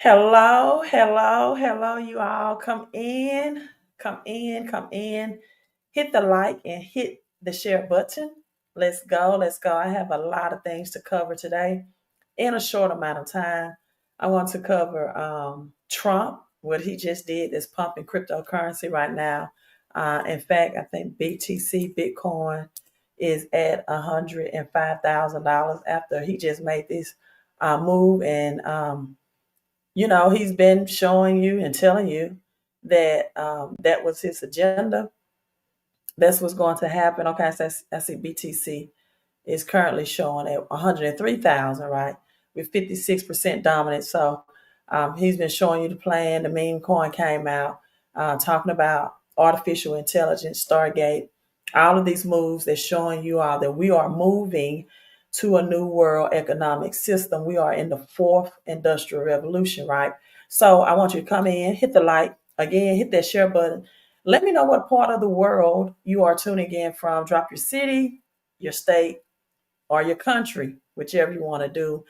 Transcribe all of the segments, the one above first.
Hello, hello, hello, you all. Come in, come in, come in. Hit the like and hit the share button. Let's go, let's go. I have a lot of things to cover today in a short amount of time. I want to cover Trump, what he just did is pumping cryptocurrency right now. In fact, I think BTC, Bitcoin, is at $105,000 after he just made this move. And he's been showing you and telling you that that was his agenda. That's what's going to happen. Okay, so I see BTC is currently showing at 103,000, right, with 56% dominance. So he's been showing you the plan. The meme coin came out talking about artificial intelligence, Stargate, all of these moves. They're showing you all that we are moving to a new world economic system. We are in the fourth industrial revolution, right? So I want you to come in, hit the like, again, hit that share button. Let me know what part of the world you are tuning in from. Drop your city, your state, or your country, whichever you want to do.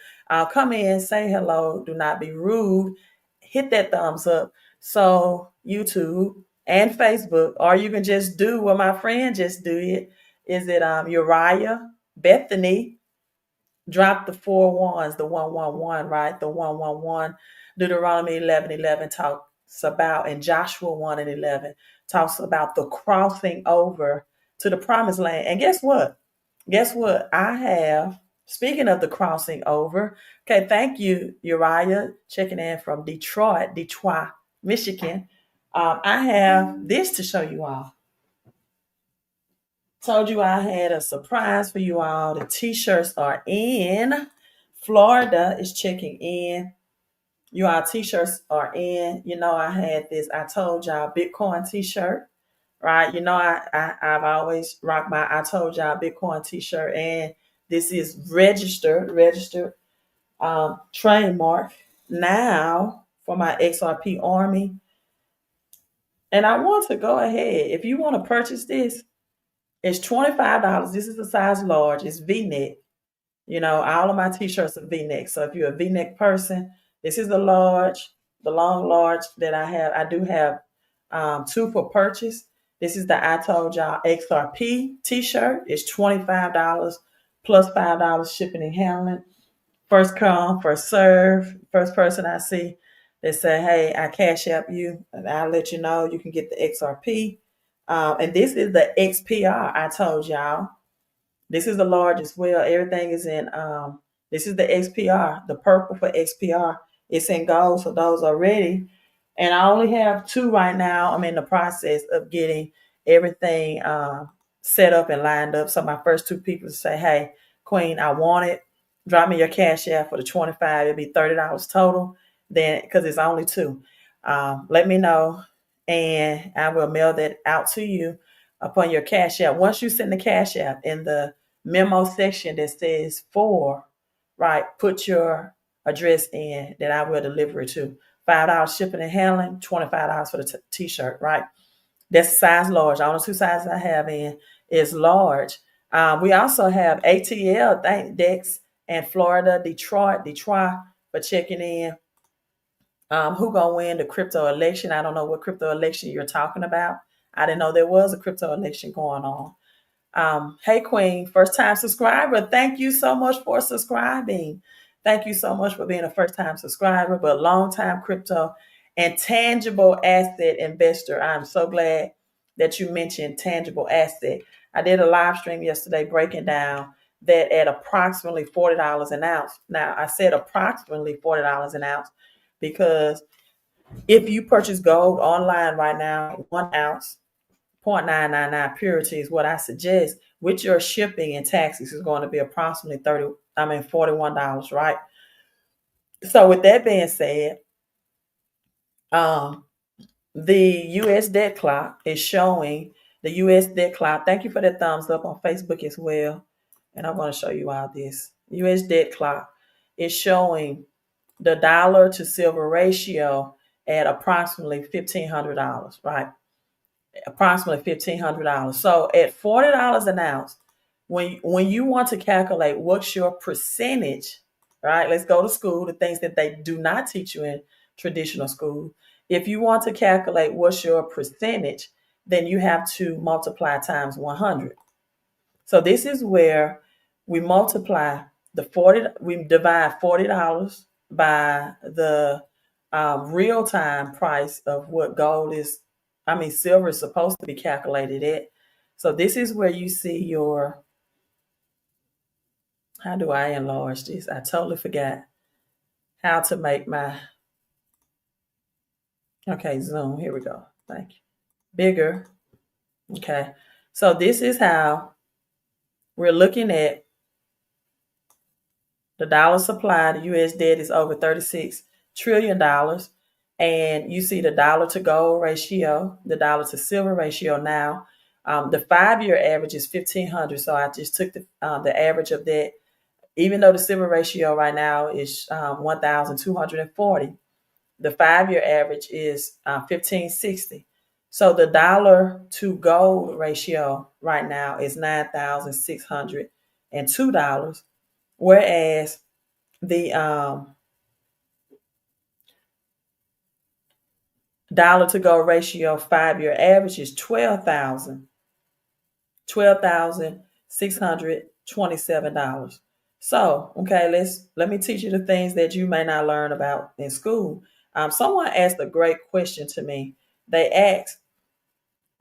Come in, say hello, do not be rude, hit that thumbs up. So YouTube and Facebook, or you can just do what my friend just did. Is it Uriah Bethany? Drop the 4 1s, the 111, right? The 111. Deuteronomy 11:11 talks about, and Joshua 1:11 talks about the crossing over to the promised land. And guess what? Guess what? I have, speaking of the crossing over, okay, thank you, Uriah, checking in from Detroit, Michigan. I have this to show you all. Told you I had a surprise for you all. The t-shirts are in. Florida is checking in. You all t-shirts are in. I had this, I told y'all, Bitcoin t-shirt, right? I've always rocked my I told y'all Bitcoin t-shirt, and this is registered trademark now for my XRP Army. And I want to go ahead. If you want to purchase this, it's $25. This is the size large. It's V-neck. All of my t-shirts are V-neck. So if you're a V-neck person, this is the large, the long large that I have. I do have two for purchase. This is the I Told Y'all XRP t-shirt. It's $25 plus $5 shipping and handling. First come, first serve. First person I see that say, hey, I cash app you, and I'll let you know you can get the XRP. And this is the XPR I told y'all. This is the large as well. Everything is in, this is the XPR, the purple for XPR. It's in gold, so those are ready. And I only have two right now. I'm in the process of getting everything set up and lined up. So my first two people say, hey, Queen, I want it. Drop me your cash app for the 25. It'll be $30 total. Then, because it's only two. Let me know, and I will mail that out to you upon your cash app. Once you send the cash app, in the memo section that says for, right, put your address in that I will deliver it to. $5 shipping and handling, $25 for the t-shirt, right? That's size large. All the two sizes I have in is large. We also have ATL, thank Dex, and Florida, Detroit for checking in. Who gonna win the crypto election? I don't know what crypto election you're talking about. I didn't know there was a crypto election going on. Hey Queen, first time subscriber. Thank you so much for subscribing. Thank you so much for being a first time subscriber, but long time crypto and tangible asset investor. I'm so glad that you mentioned tangible asset. I did a live stream yesterday breaking down that at approximately $40 an ounce. Now I said approximately $40 an ounce because if you purchase gold online right now, 1 ounce, 0.999 purity is what I suggest. With your shipping and taxes, is going to be approximately $41, right? So with that being said, the U.S. debt clock is showing the U.S. debt clock. Thank you for that thumbs up on Facebook as well. And I'm going to show you all this. U.S. debt clock is showing the dollar to silver ratio at approximately $1,500, right? Approximately $1,500. So at $40 an ounce, when you want to calculate what's your percentage, right? Let's go to school, the things that they do not teach you in traditional school. If you want to calculate what's your percentage, then you have to multiply times 100. So this is where we multiply we divide $40 by the real time price of what silver is supposed to be calculated at. So this is where you see how do I enlarge this? I totally forgot how to make okay, zoom. Here we go. Thank you. Bigger. Okay. So this is how we're looking at the dollar supply. The U.S. debt is over $36 trillion. And you see the dollar to gold ratio, the dollar to silver ratio now. The 5-year average is 1,500. So I just took the average of that. Even though the silver ratio right now is 1,240, the 5-year average is 1,560. So the dollar to gold ratio right now is $9,602, whereas the dollar to gold ratio 5-year average is $12,627. So, okay, let me teach you the things that you may not learn about in school. Someone asked a great question to me. They asked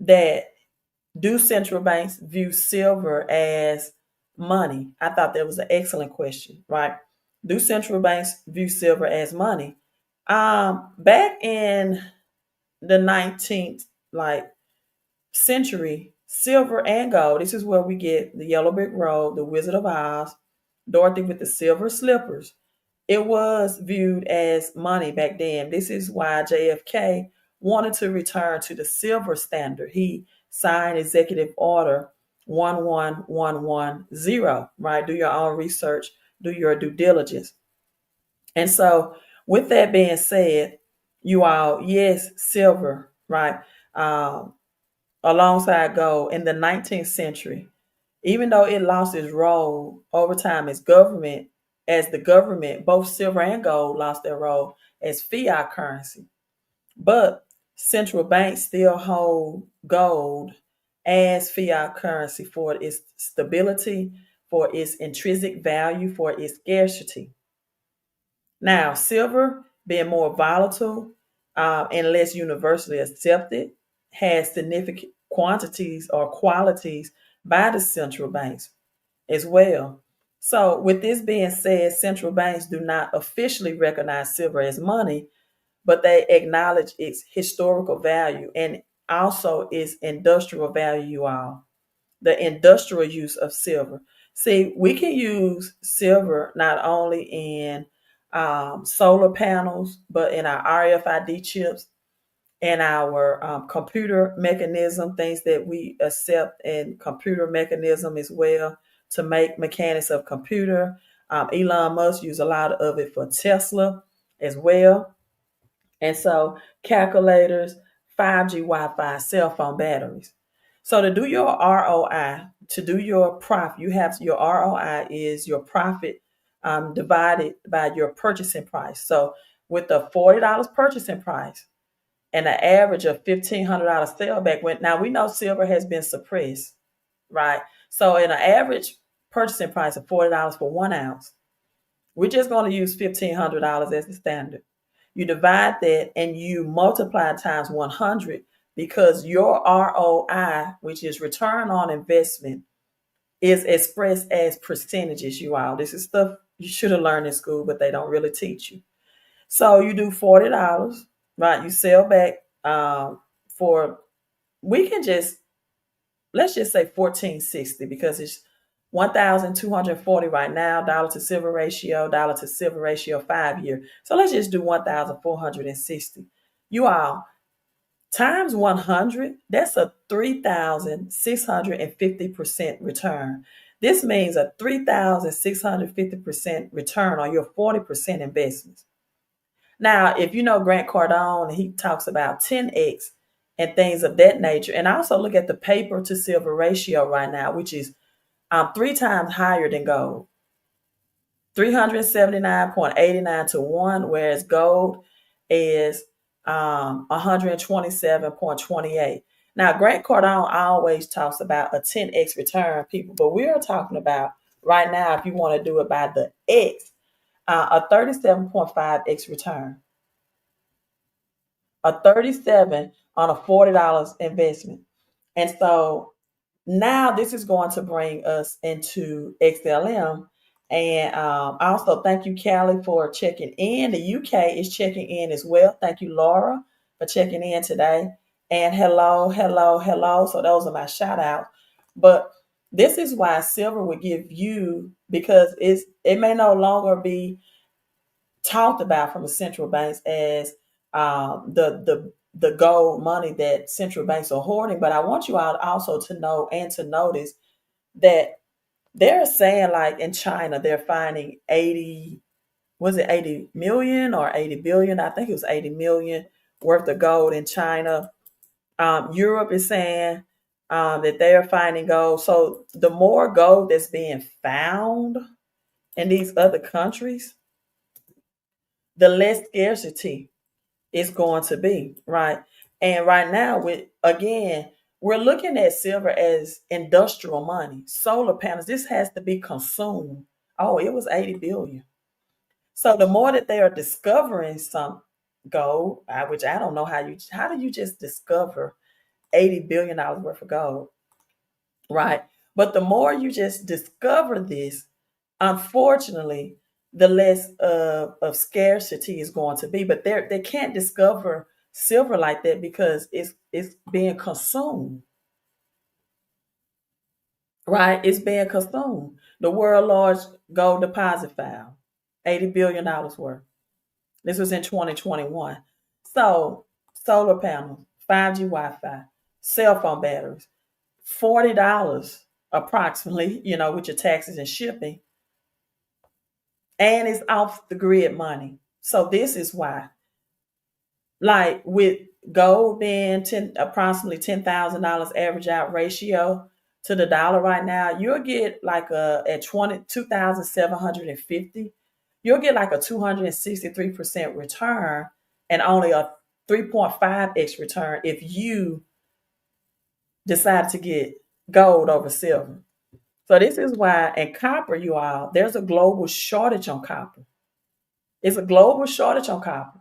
that, do central banks view silver as money? I thought that was an excellent question, right? Do central banks view silver as money? Back in the 19th century, silver and gold, this is where we get the Yellow Brick Road, the Wizard of Oz, Dorothy with the silver slippers. It was viewed as money back then. This is why JFK wanted to return to the silver standard. He signed Executive Order 11110, right? Do your own research, do your due diligence. And so, with that being said, you all, yes, silver, right? Alongside gold in the 19th century, even though it lost its role over time as the government, both silver and gold lost their role as fiat currency. But central banks still hold gold as fiat currency for its stability, for its intrinsic value, for its scarcity. Now, silver, being more volatile and less universally accepted, has significant quantities or qualities by the central banks as well. So, with this being said, central banks do not officially recognize silver as money, but they acknowledge its historical value and also its industrial value, you all. The industrial use of silver. See, we can use silver not only in solar panels, but in our RFID chips, in our computer mechanism, things that we accept in computer mechanism as well to make mechanics of computer. Elon Musk used a lot of it for Tesla as well. And so calculators, 5G Wi-Fi, cell phone batteries. So to do your ROI, to do your profit, you have your ROI is your profit divided by your purchasing price. So with the $40 purchasing price and an average of $1,500 sale back, now we know silver has been suppressed, right? So in an average purchasing price of $40 for 1 ounce, we're just going to use $1,500 as the standard. You divide that and you multiply times 100 because your ROI, which is return on investment, is expressed as percentages, you all. This is stuff you should have learned in school, but they don't really teach you. So you do $40, right? You sell back let's just say $1,460 because it's 1,240 right now, dollar to silver ratio, 5-year. So let's just do 1,460. You all, times 100, that's a 3,650% return. This means a 3,650% return on your 40% investments. Now, if you know Grant Cardone, he talks about 10x and things of that nature. And I also look at the paper to silver ratio right now, which is 3 times higher than gold. 379.89 to 1, whereas gold is 127.28. Now, Grant Cardone always talks about a 10x return, people, but we are talking about right now, if you want to do it by the X, a 37.5x return, a 37 on a $40 investment. And so now this is going to bring us into XLM. And also, thank you, Callie, for checking in. The UK is checking in as well. Thank you, Laura, for checking in today. And hello, hello, hello. So those are my shout outs. But this is why silver would give you, because it may no longer be talked about from the central banks as the gold money that central banks are hoarding. But I want you all also to know and to notice that they're saying, like in China, they're finding 80, was it 80 million or 80 billion? I think it was 80 million worth of gold in China. Europe is saying that they're finding gold. So the more gold that's being found in these other countries, the less scarcity it's going to be, right? And right now, with again, we're looking at silver as industrial money. Solar panels, this has to be consumed. Oh, it was 80 billion. So the more that they are discovering some gold, which I don't know how do you just discover $80 billion worth of gold, right? But the more you just discover this, unfortunately, the less of scarcity is going to be. But they can't discover silver like that because it's being consumed, right? It's being consumed. The world large gold deposit file, $80 billion worth. This was in 2021. So solar panels, 5G Wi-Fi, cell phone batteries, $40 approximately, with your taxes and shipping, and it's off the grid money. So this is why, like with gold being approximately $10,000 average out ratio to the dollar right now, you'll get like at 22,750, you'll get like a 263% return and only a 3.5x return if you decide to get gold over silver. So this is why, and copper, you all, there's a global shortage on copper. It's a global shortage on copper.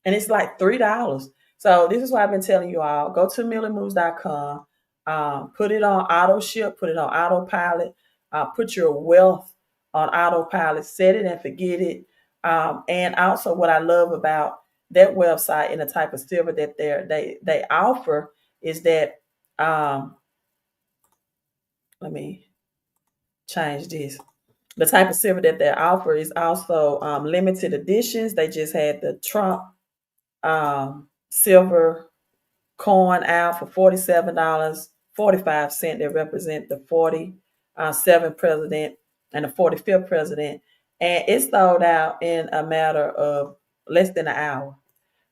And it's like $3. So this is why I've been telling you all, go to millimoves.com, put it on auto ship, put it on autopilot, put your wealth on autopilot, set it and forget it. And also what I love about that website and the type of silver that they offer is that, let me change this. The type of silver that they offer is also limited editions. They just had the Trump silver coin out for $47.45. They represent the 47th president and the 45th president. And it sold out in a matter of less than an hour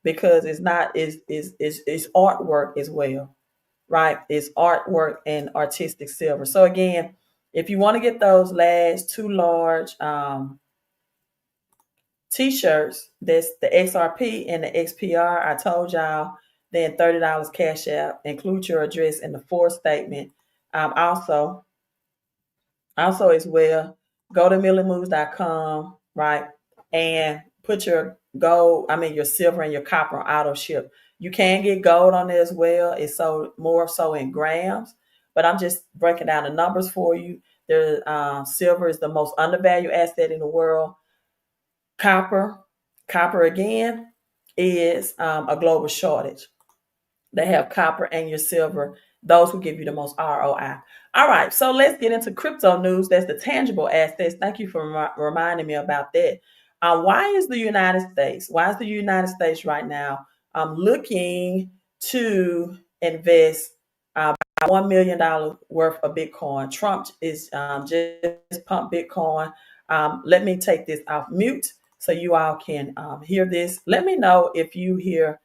because it's not it's artwork as well, right? It's artwork and artistic silver. So again, if you want to get those last two large T-shirts, that's the XRP and the XPR. I told y'all, then $30 cash out. Include your address in the fourth statement. Also as well, go to millimoves.com, right? And put your gold, your silver and your copper on auto ship. You can get gold on there as well. It's so more so in grams, but I'm just breaking down the numbers for you. Silver is the most undervalued asset in the world. Copper again is a global shortage. They have copper and your silver. Those will give you the most ROI. All right, so let's get into crypto news. That's the tangible assets. Thank you for reminding me about that. Why is the United States? Why is the United States right now looking to invest $1 million worth of Bitcoin? Trump is just pumped Bitcoin. Let me take this off mute so you all can hear this. Let me know if you hear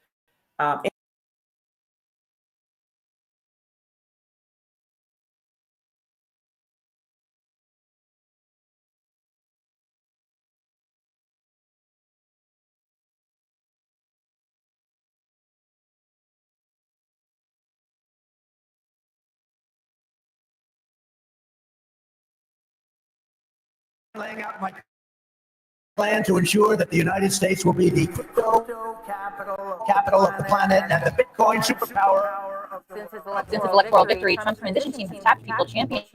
laying out my plan to ensure that the United States will be the crypto capital of the planet and the Bitcoin superpower. Since his electoral victory, Trump's transition team has tapped people championed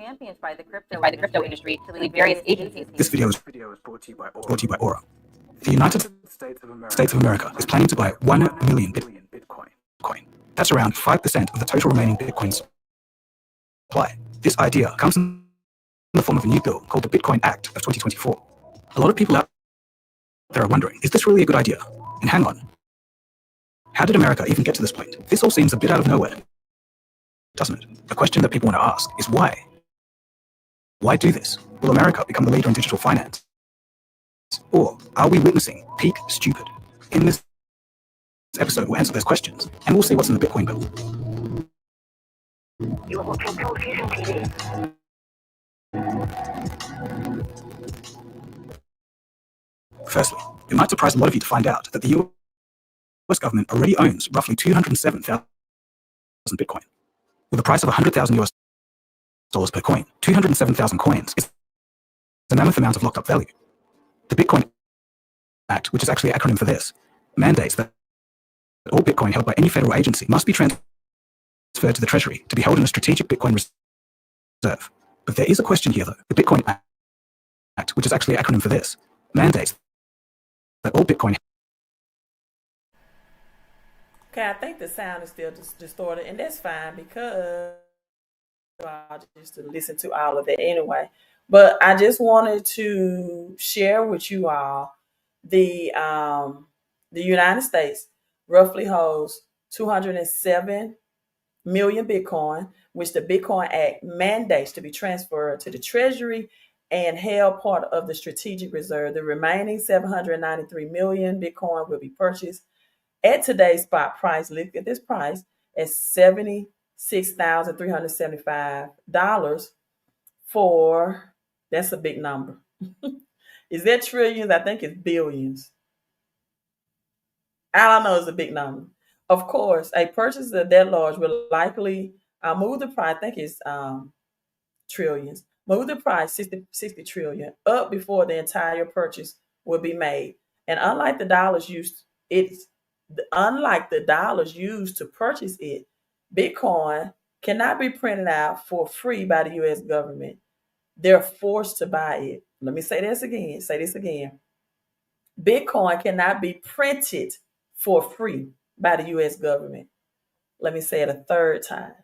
by the crypto industry to lead various agencies. This video is brought to you by Aura. The United States of America is planning to buy 1 million Bitcoin. That's around 5% of the total remaining Bitcoin supply. This idea comes in the form of a new bill called the Bitcoin Act of 2024. A lot of people out there are wondering, is this really a good idea? And hang on, how did America even get to this point? This all seems a bit out of nowhere, doesn't it? The question that people want to ask is why? Why do this? Will America become the leader in digital finance? Or are we witnessing peak stupid? In this episode, we'll answer those questions, and we'll see what's in the Bitcoin bill. You are watching Television TV. Firstly, it might surprise a lot of you to find out that the US government already owns roughly 207,000 Bitcoin. With a price of $100,000 per coin, 207,000 coins is a mammoth amount of locked up value. The Bitcoin Act, which is actually an acronym for this, mandates that all Bitcoin held by any federal agency must be transferred to the Treasury to be held in a strategic Bitcoin reserve. But there is a question here, though. The Bitcoin Act, which is actually an acronym for this, mandates that all Bitcoin. Okay, I think the sound is still distorted, and that's fine because I just to listen to all of that anyway. But I just wanted to share with you all the United States roughly holds 207 million Bitcoin, which the Bitcoin Act mandates to be transferred to the Treasury and held part of the strategic reserve. The remaining 793 million Bitcoin will be purchased at today's spot price. Look at this price at $76,375 for, that's a big number. Is that trillions? I think it's billions. I don't know, it's a big number. Of course, a purchase of that large will likely move the price, I think it's trillions, move the price 60 trillion up before the entire purchase will be made. And unlike the dollars used to purchase it, Bitcoin cannot be printed out for free by the US government. They're forced to buy it. Let me say this again. Bitcoin cannot be printed for free by the US government. Let me say it a third time.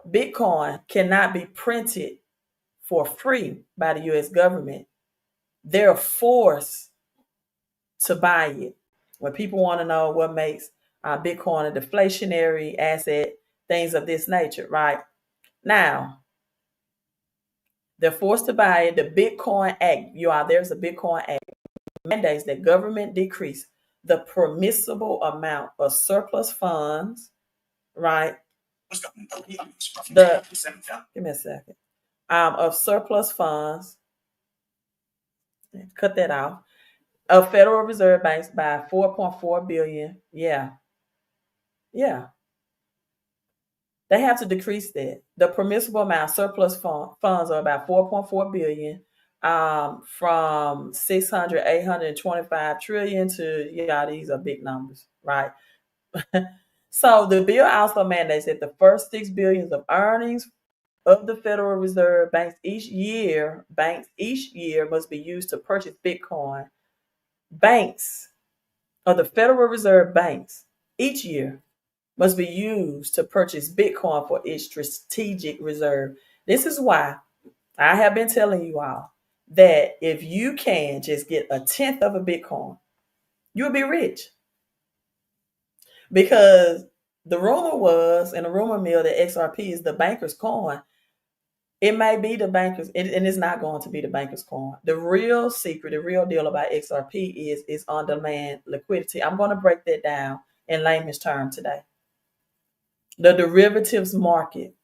Bitcoin cannot be printed for free by the US government. They're forced to buy it. When people want to know what makes Bitcoin a deflationary asset, things of this nature, right? Now, they're forced to buy it. The Bitcoin Act, there's a Bitcoin Act, mandates that government decrease the permissible amount of surplus funds, right? Give me a second. Of surplus funds, cut that off, of Federal Reserve banks by 4.4 billion. Yeah. They have to decrease that. The permissible amount of surplus funds are about 4.4 billion, from 600, 825 trillion to, these are big numbers, right? So the bill also mandates that the first $6 billion of earnings of the Federal Reserve banks each year must be used to purchase Bitcoin. Banks of the Federal Reserve banks each year must be used to purchase Bitcoin for its strategic reserve. This is why I have been telling you all that if you can just get a tenth of a Bitcoin, you'll be rich. Because the rumor was, in the rumor mill, that XRP is the banker's coin. It may be the banker's, and it's not going to be the banker's coin. The real secret, the real deal about XRP is on-demand liquidity. I'm going to break that down in layman's terms today. The derivatives market.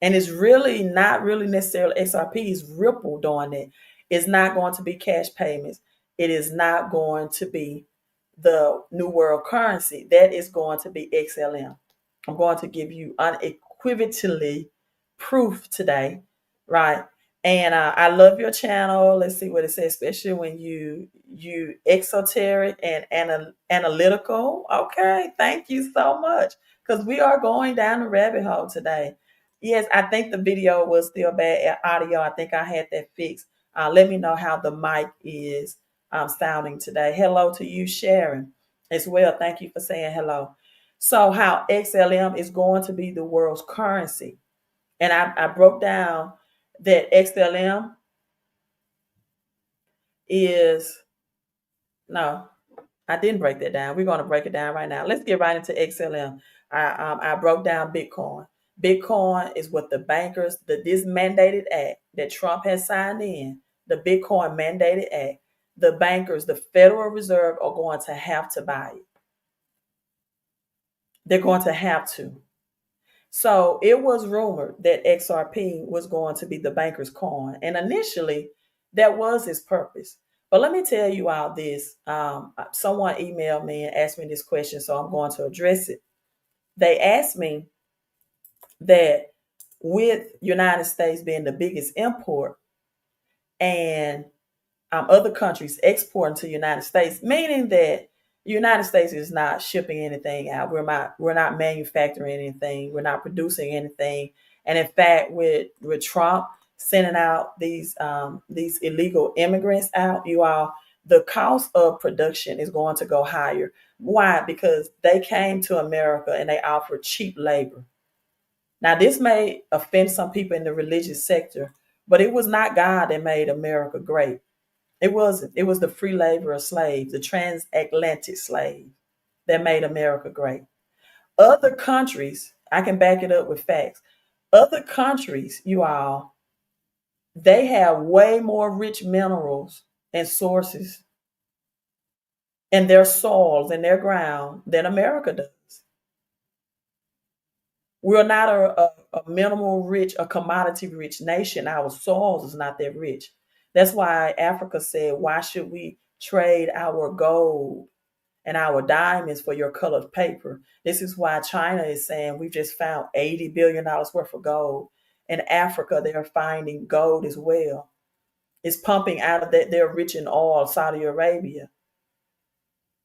And it's really not really necessarily XRP, is Ripple doing it. It's not going to be cash payments. It is not going to be the new world currency. That is going to be XLM. I'm going to give you unequivocally proof today, right? And I love your channel. Let's see what it says, especially when you exoteric and analytical. Okay, thank you so much, because we are going down the rabbit hole today. Yes, I think the video was still bad audio. I think I had that fixed. Let me know how the mic is sounding today. Hello to you, Sharon, as well. Thank you for saying hello. So, how XLM is going to be the world's currency, and I broke down that XLM is, no, I didn't break that down. We're going to break it down right now. Let's get right into XLM. I broke down Bitcoin. Bitcoin is what the bankers, this mandated act that Trump has signed in, the Bitcoin mandated act. The bankers, the Federal Reserve, are going to have to buy it. They're going to have to. So it was rumored that XRP was going to be the banker's coin. And initially, that was its purpose. But let me tell you all this. Someone emailed me and asked me this question, so I'm going to address it. They asked me that with United States being the biggest import and other countries exporting to the United States, meaning that the United States is not shipping anything out. We're not manufacturing anything. We're not producing anything. And in fact, with Trump sending out these illegal immigrants out, you all, the cost of production is going to go higher. Why? Because they came to America and they offered cheap labor. Now, this may offend some people in the religious sector, but it was not God that made America great. It wasn't. It was the free labor of slaves, the transatlantic slave, that made America great. Other countries, I can back it up with facts. Other countries, you all, they have way more rich minerals and sources in their soils and their ground than America does. We're not a minimal rich, a commodity rich nation. Our soils is not that rich. That's why Africa said, why should we trade our gold and our diamonds for your colored paper? This is why China is saying we've just found $80 billion worth of gold. In Africa, they're finding gold as well. It's pumping out of that. They're rich in oil, Saudi Arabia.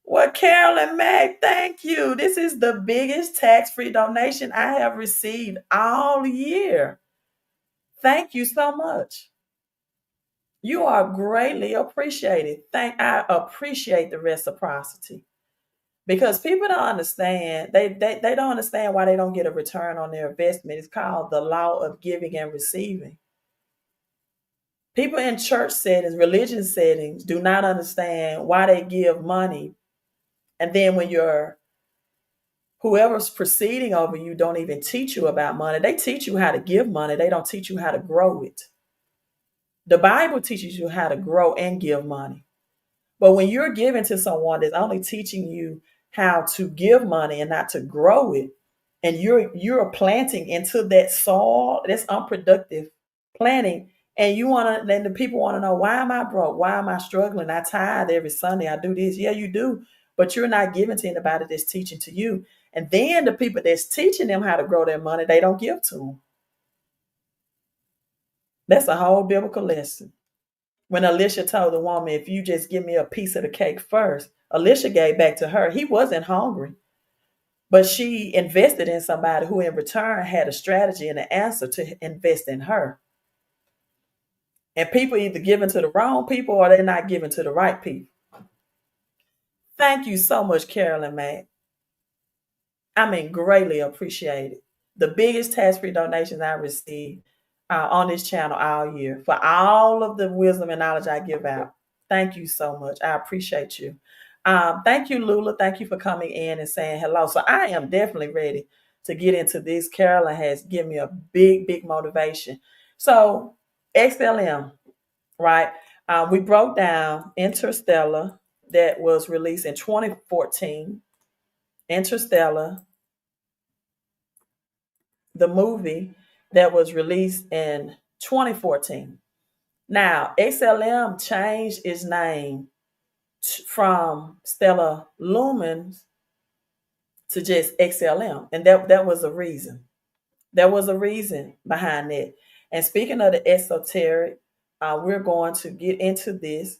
Well, Carolyn Mack, thank you. This is the biggest tax-free donation I have received all year. Thank you so much. You are greatly appreciated. I appreciate the reciprocity, because people don't understand. They don't understand why they don't get a return on their investment. It's called the law of giving and receiving. People in church settings, religion settings, do not understand why they give money, and then when whoever's proceeding over you don't even teach you about money. They teach you how to give money. They don't teach you how to grow it. The Bible teaches you how to grow and give money. But when you're giving to someone that's only teaching you how to give money and not to grow it, and you're planting into that soil that's unproductive planting, and then the people want to know, why am I broke? Why am I struggling? I tithe every Sunday. I do this. Yeah, you do. But you're not giving to anybody that's teaching to you. And then the people that's teaching them how to grow their money, they don't give to them. That's a whole biblical lesson. When Alicia told the woman, if you just give me a piece of the cake first, Alicia gave back to her. He wasn't hungry, but she invested in somebody who in return had a strategy and an answer to invest in her. And people either giving to the wrong people or they're not giving to the right people. Thank you so much, Carolyn Mack. I mean, greatly appreciated. The biggest tax-free donations I received on this channel all year for all of the wisdom and knowledge I give out. Thank you so much. I appreciate you. Thank you, Lula. Thank you for coming in and saying hello. So I am definitely ready to get into this. Carolyn has given me a big, big motivation. So XLM, right? We broke down Interstellar, that was released in 2014. Interstellar, the movie, that was released in 2014. Now, XLM changed its name from Stellar Lumens to just XLM, and that was a reason. There was a reason behind it. And speaking of the esoteric, we're going to get into this.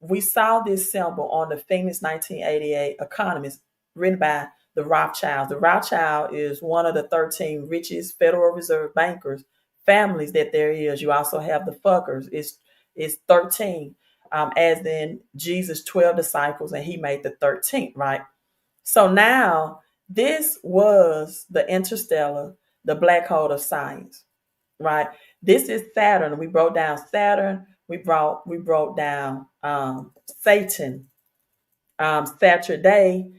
We saw this symbol on the famous 1988 Economist written by the Rothschilds. The Rothschild is one of the 13 richest Federal Reserve bankers families that there is. You also have the Fuckers. It's 13, as in Jesus' 12 disciples, and he made the 13th, right? So now this was the interstellar, the black hole of science, right? This is Saturn. We broke down Saturn. We broke down Satan. Saturday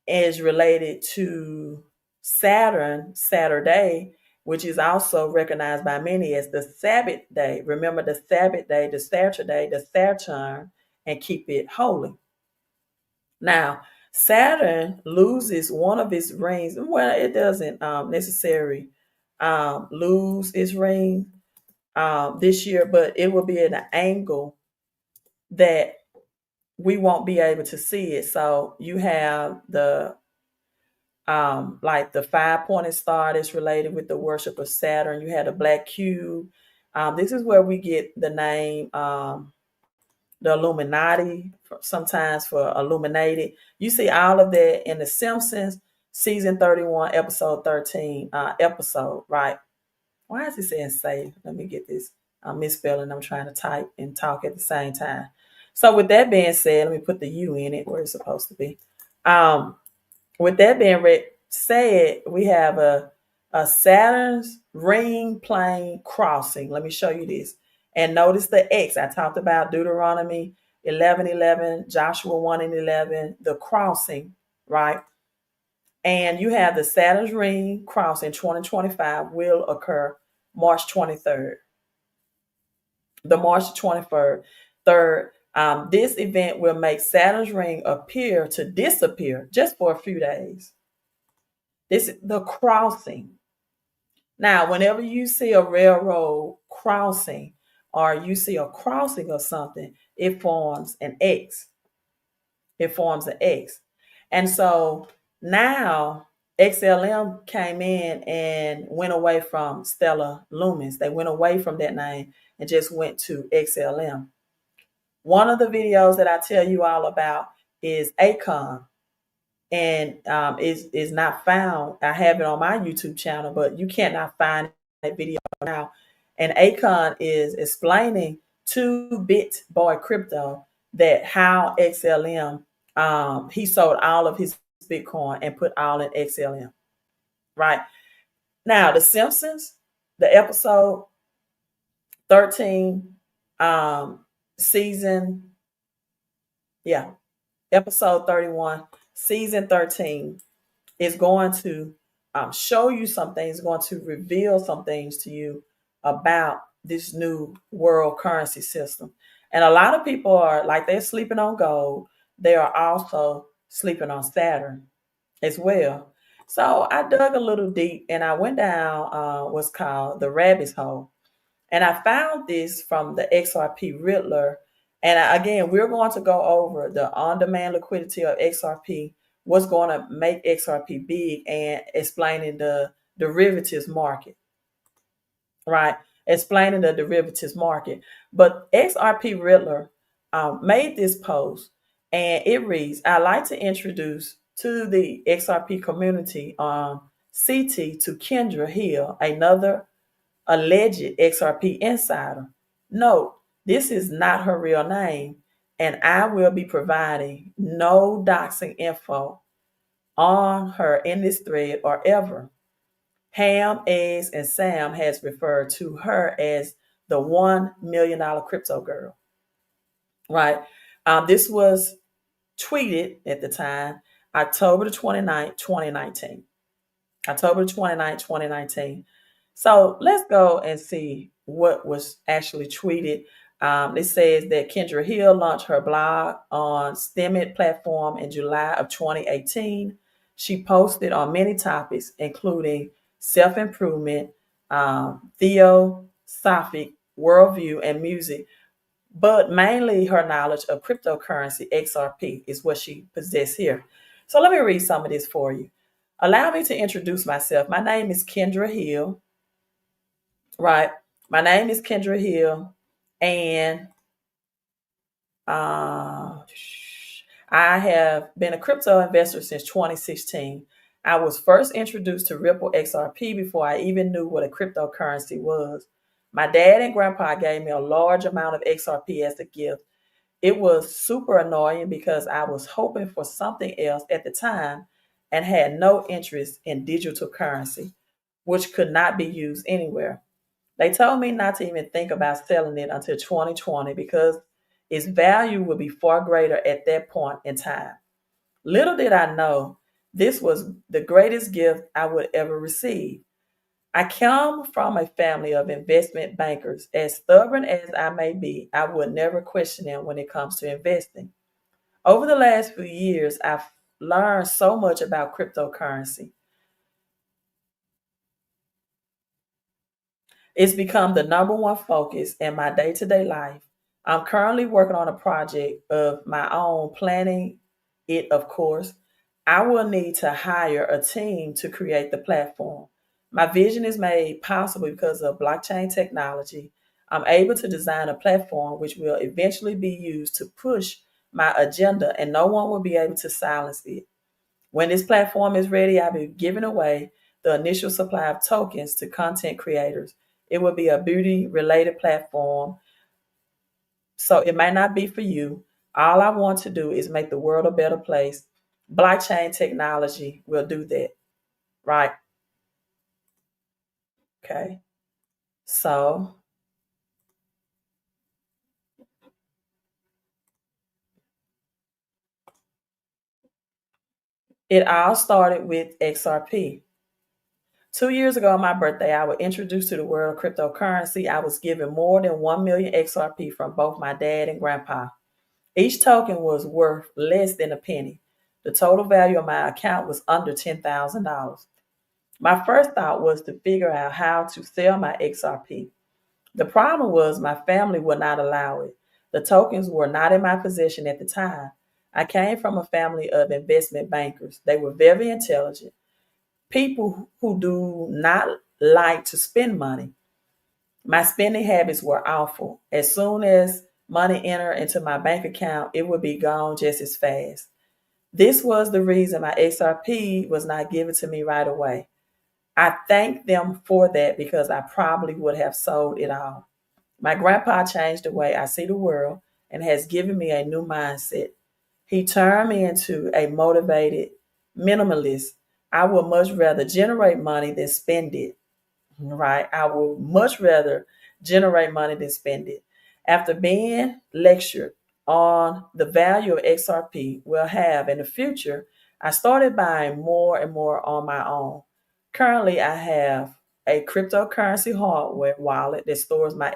is related to Saturn, Saturday, which is also recognized by many as the Sabbath day. Remember the Sabbath day, the Saturday, the Saturn, and keep it holy. Now, Saturn loses one of its rings. Well, it doesn't necessarily lose its ring this year, but it will be at an angle that we won't be able to see it. So you have the like the 5-pointed star that's related with the worship of Saturn. You had a black cube. This is where we get the name the Illuminati, sometimes for illuminated. You see all of that in The Simpsons, season 31, episode 13 episode, right? Why is it saying save? Let me get this. I'm misspelling. I'm trying to type and talk at the same time. So with that being said, let me put the U in it where it's supposed to be. With that being said, we have a Saturn's ring plane crossing. Let me show you this. And notice the X. I talked about Deuteronomy 11:11, Joshua 1:11, the crossing, right? And you have the Saturn's ring crossing 2025 will occur March 23rd. The March 23rd. This event will make Saturn's ring appear to disappear just for a few days. This is the crossing. Now, whenever you see a railroad crossing or you see a crossing of something, it forms an X. It forms an X. And so now XLM came in and went away from Stellar Lumens. They went away from that name and just went to XLM. One of the videos that I tell you all about is ACON, and is not found. I have it on my YouTube channel, but you cannot find that video now. And ACON is explaining to BitBoy Crypto that how XLM, he sold all of his Bitcoin and put all in XLM. Right now, The Simpsons, the episode 13, season, episode 31, season 13 is going to show you some things, going to reveal some things to you about this new world currency system. And a lot of people are like, they're sleeping on gold. They are also sleeping on Saturn as well. So I dug a little deep and I went down what's called the rabbit's hole. And I found this from the XRP Riddler. And again, we're going to go over the on-demand liquidity of XRP, what's going to make XRP big, and explaining the derivatives market, right? Explaining the derivatives market. But XRP Riddler made this post, and it reads, I'd like to introduce to the XRP community on CT to Kendra Hill, another alleged XRP insider. Note, this is not her real name, and I will be providing no doxing info on her in this thread or ever. Ham, Eggs, and Sam has referred to her as the $1 million crypto girl. Right? This was tweeted at the time, October the 29th, 2019. October 29th, 2019. So let's go and see what was actually tweeted. It says that Kendra Hill launched her blog on Stemmet platform in July of 2018. She posted on many topics, including self-improvement, theosophic worldview, and music. But mainly her knowledge of cryptocurrency, XRP, is what she possessed here. So let me read some of this for you. Allow me to introduce myself. My name is Kendra Hill. right? My name is Kendra Hill, and I have been a crypto investor since 2016. I was first introduced to Ripple XRP before I even knew what a cryptocurrency was. My dad and grandpa gave me a large amount of XRP as a gift. It was super annoying because I was hoping for something else at the time and had no interest in digital currency, which could not be used anywhere. They told me not to even think about selling it until 2020 because its value would be far greater at that point in time. Little did I know this was the greatest gift I would ever receive. I come from a family of investment bankers. As stubborn as I may be, I would never question them when it comes to investing. Over the last few years, I've learned so much about cryptocurrency. It's become the number one focus in my day to day life. I'm currently working on a project of my own, planning it, of course. I will need to hire a team to create the platform. My vision is made possible because of blockchain technology. I'm able to design a platform which will eventually be used to push my agenda, and no one will be able to silence it. When this platform is ready, I'll be giving away the initial supply of tokens to content creators. It will be a beauty related platform, so it might not be for you. All I want to do is make the world a better place. Blockchain technology will do that, right? Okay. So it all started with XRP. 2 years ago on my birthday, I was introduced to the world of cryptocurrency. I was given more than 1 million XRP from both my dad and grandpa. Each token was worth less than a penny. The total value of my account was under $10,000. My first thought was to figure out how to sell my XRP. The problem was my family would not allow it. The tokens were not in my possession at the time. I came from a family of investment bankers. They were very intelligent, people who do not like to spend money. My spending habits were awful. As soon as money entered into my bank account, it would be gone just as fast. This was the reason my XRP was not given to me right away. I thank them for that because I probably would have sold it all. My grandpa changed the way I see the world and has given me a new mindset. He turned me into a motivated minimalist. I would much rather generate money than spend it, right? I would much rather generate money than spend it. After being lectured on the value of XRP will have in the future, I started buying more and more on my own. Currently, I have a cryptocurrency hardware wallet that stores my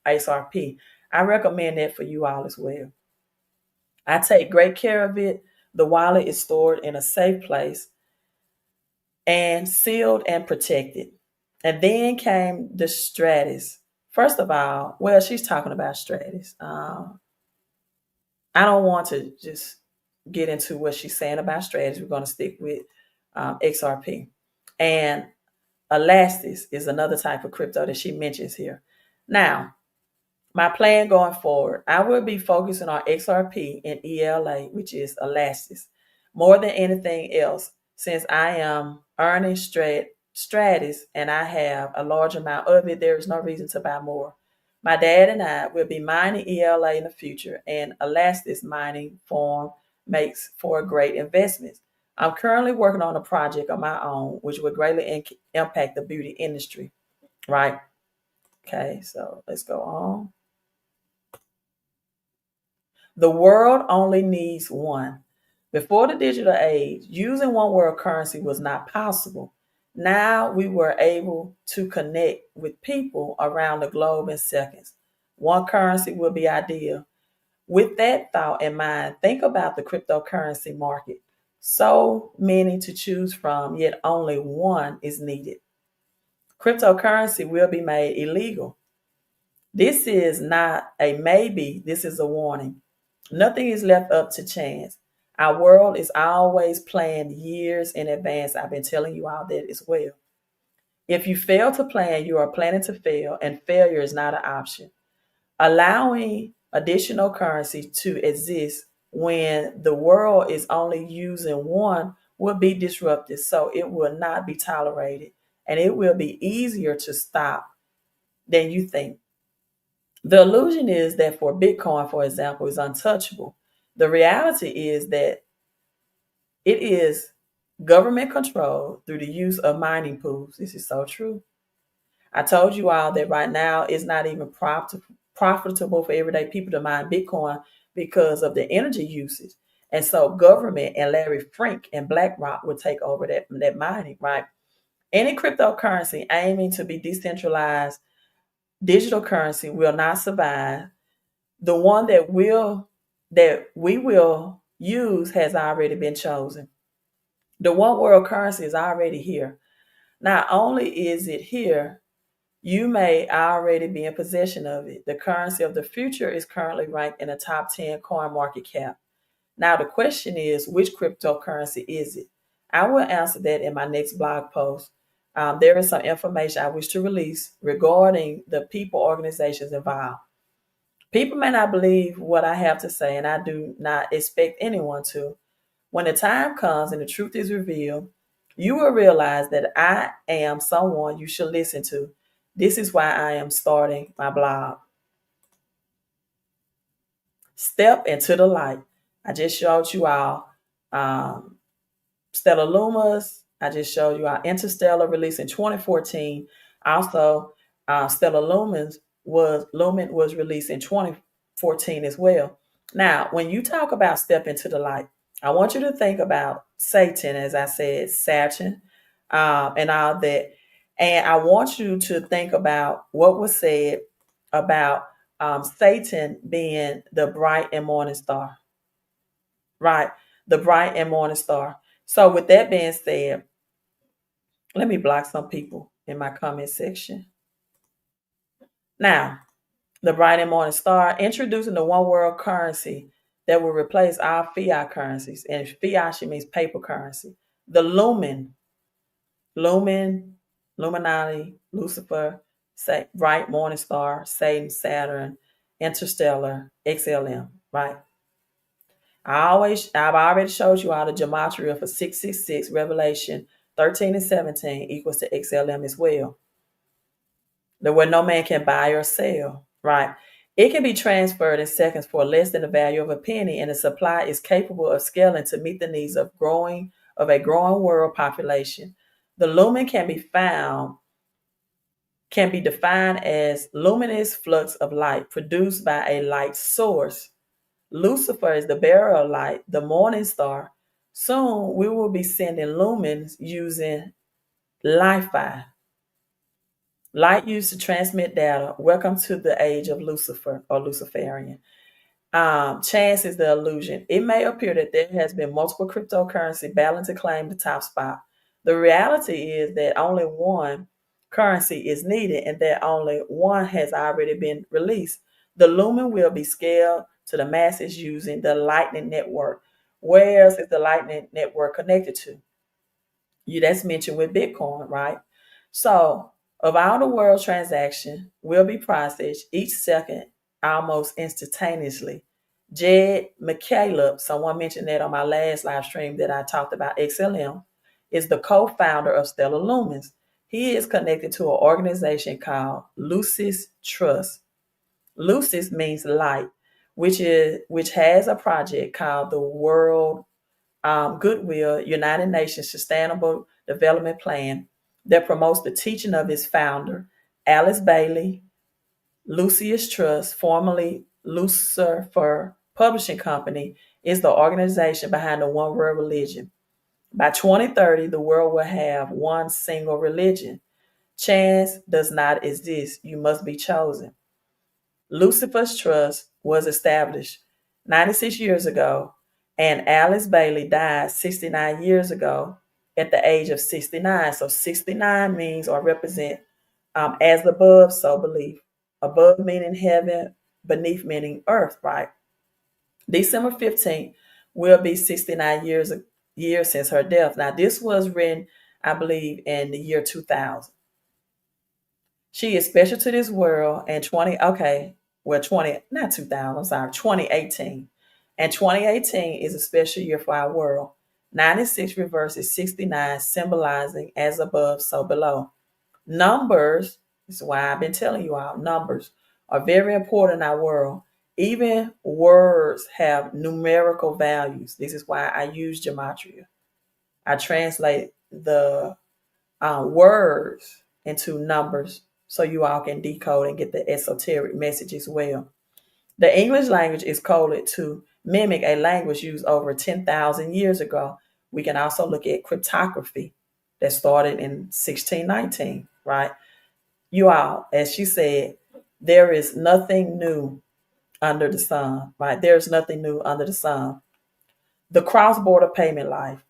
XRP. I recommend that for you all as well. I take great care of it. The wallet is stored in a safe place and sealed and protected. And then came the Stratus. First of all, well, she's talking about Stratus. I don't want to just get into what she's saying about Stratus. We're going to stick with XRP. And Elastis is another type of crypto that she mentions here. Now, my plan going forward, I will be focusing on XRP and ELA, which is Elastis, more than anything else, since I am earning Stratus and I have a large amount of it. There is no reason to buy more. My dad and I will be mining ELA in the future, and Elastis mining form makes for great investments. I'm currently working on a project of my own, which will greatly impact the beauty industry. Right? Okay, so let's go on. The world only needs one. Before the digital age, using one world currency was not possible. Now we were able to connect with people around the globe in seconds. One currency would be ideal. With that thought in mind, think about the cryptocurrency market. So many to choose from, yet only one is needed. Cryptocurrency will be made illegal. This is not a maybe, this is a warning. Nothing is left up to chance. Our world is always planned years in advance. I've been telling you all that as well. If you fail to plan, you are planning to fail, and failure is not an option. Allowing additional currency to exist when the world is only using one will be disruptive, so it will not be tolerated, and it will be easier to stop than you think. The illusion is that for Bitcoin, for example, is untouchable. The reality is that it is government controlled through the use of mining pools. This is so true. I told you all that right now it's not even profitable for everyday people to mine Bitcoin because of the energy usage. And so government and Larry Fink and BlackRock will take over that mining, right? Any cryptocurrency aiming to be decentralized digital currency will not survive. The one that we will use has already been chosen. The one world currency is already here. Not only is it here, you may already be in possession of it. The currency of the future is currently ranked in the top 10 coin market cap. Now, the question is, which cryptocurrency is it? I will answer that in my next blog post. There is some information I wish to release regarding the people organizations involved. People may not believe what I have to say, and I do not expect anyone to. When the time comes and the truth is revealed, you will realize that I am someone you should listen to. This is why I am starting my blog. Step into the light. I just showed you all Stellar Lumas. I just showed you our Interstellar released in 2014. Also, Stellar Lumen was released in 2014 as well. Now, when you talk about step into the light, I want you to think about Satan, as I said, Saturn, and all that. And I want you to think about what was said about Satan being the bright and morning star, right? The bright and morning star. So, with that being said, let me block some people in my comment section. Now, the bright and morning star introducing the one world currency that will replace our fiat currencies. And fiat, she means paper currency. The Lumen, Illuminati, Lucifer, bright morning star, Satan, Saturn, Interstellar, XLM, right? I've already showed you all the gematria for 666, Revelation 13 and 17 equals to XLM as well. The where no man can buy or sell, right? It can be transferred in seconds for less than the value of a penny, and the supply is capable of scaling to meet the needs of a growing world population. The lumen can be defined as luminous flux of light produced by a light source. Lucifer is the bearer of light, the morning star. Soon we will be sending lumens using Li-Fi. Light used to transmit data. Welcome to the age of Lucifer or Luciferian. Chance is the illusion. It may appear that there has been multiple cryptocurrency battling to claim the top spot. The reality is that only one currency is needed and that only one has already been released. The lumen will be scaled to the masses using the Lightning Network. Where else is the Lightning Network connected to? That's mentioned with Bitcoin, right? So, of all the world transactions will be processed each second almost instantaneously. Jed McCaleb, someone mentioned that on my last live stream that I talked about XLM, is the co-founder of Stellar Lumens. He is connected to an organization called Lucis Trust. Lucis means light, which has a project called the World Goodwill United Nations Sustainable Development Plan that promotes the teaching of its founder, Alice Bailey. Lucis Trust, formerly Lucifer Publishing Company, is the organization behind the One World Religion. By 2030, the world will have one single religion. Chance does not exist. You must be chosen. Lucifer's Trust was established 96 years ago, and Alice Bailey died 69 years ago at the age of 69. So 69 means or represent as above, so belief. Above meaning heaven, beneath meaning earth, right? December 15th will be 69 years since her death. Now, this was written, I believe, in the year 2000. She is special to this world and 2018. And 2018 is a special year for our world. 96 reverses 69, symbolizing as above, so below. Numbers, this is why I've been telling you all, numbers are very important in our world. Even words have numerical values. This is why I use gematria. I translate the words into numbers so you all can decode and get the esoteric message as well. The English language is coded to mimic a language used over 10,000 years ago. We can also look at cryptography that started in 1619, right? You all, as she said, there is nothing new under the sun, right? There's nothing new under the sun. The cross-border payment life.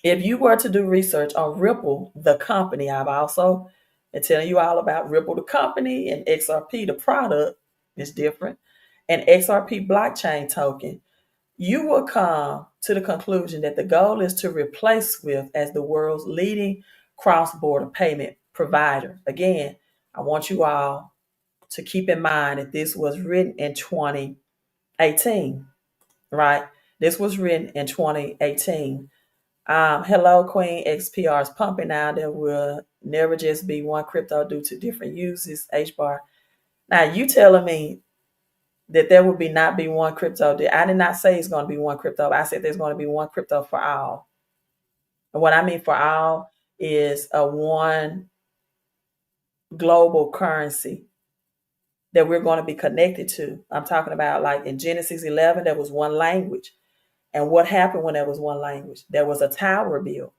If you were to do research on Ripple, the company, I've also been telling you all about Ripple, the company, and XRP, the product, is different, and XRP blockchain token, you will come to the conclusion that the goal is to replace SWIFT as the world's leading cross-border payment provider. Again, I want you all to keep in mind that this was written in 2018, right? This was written in 2018. Hello, Queen XPR is pumping now. There will never just be one crypto due to different uses. H bar. Now you telling me that there will not be one crypto? I did not say it's going to be one crypto. I said there's going to be one crypto for all. And what I mean for all is a one global currency that we're going to be connected to. I'm talking about like in Genesis 11, there was one language. And what happened when there was one language? There was a tower built.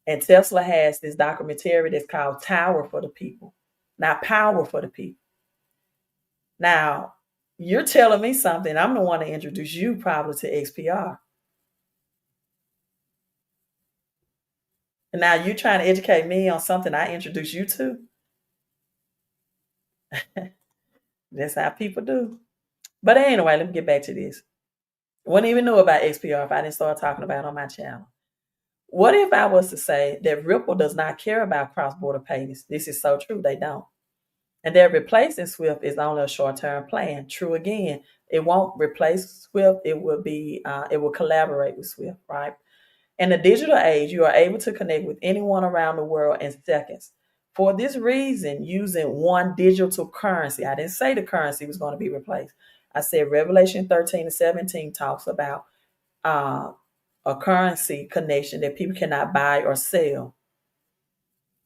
And Tesla has this documentary that's called Tower for the People, not Power for the People. Now, you're telling me something. I'm the one to introduce you probably to XPR. And now you're trying to educate me on something I introduced you to. That's how people do. But anyway, let me get back to this. Wouldn't even know about XPR if I didn't start talking about it on my channel. What if I was to say that Ripple does not care about cross-border payments? This is so true. They don't. And that replacing SWIFT is only a short-term plan. True again, it won't replace SWIFT. It will collaborate with SWIFT, right? In the digital age, you are able to connect with anyone around the world in seconds. For this reason, using one digital currency, I didn't say the currency was going to be replaced. I said Revelation 13 and 17 talks about a currency connection that people cannot buy or sell.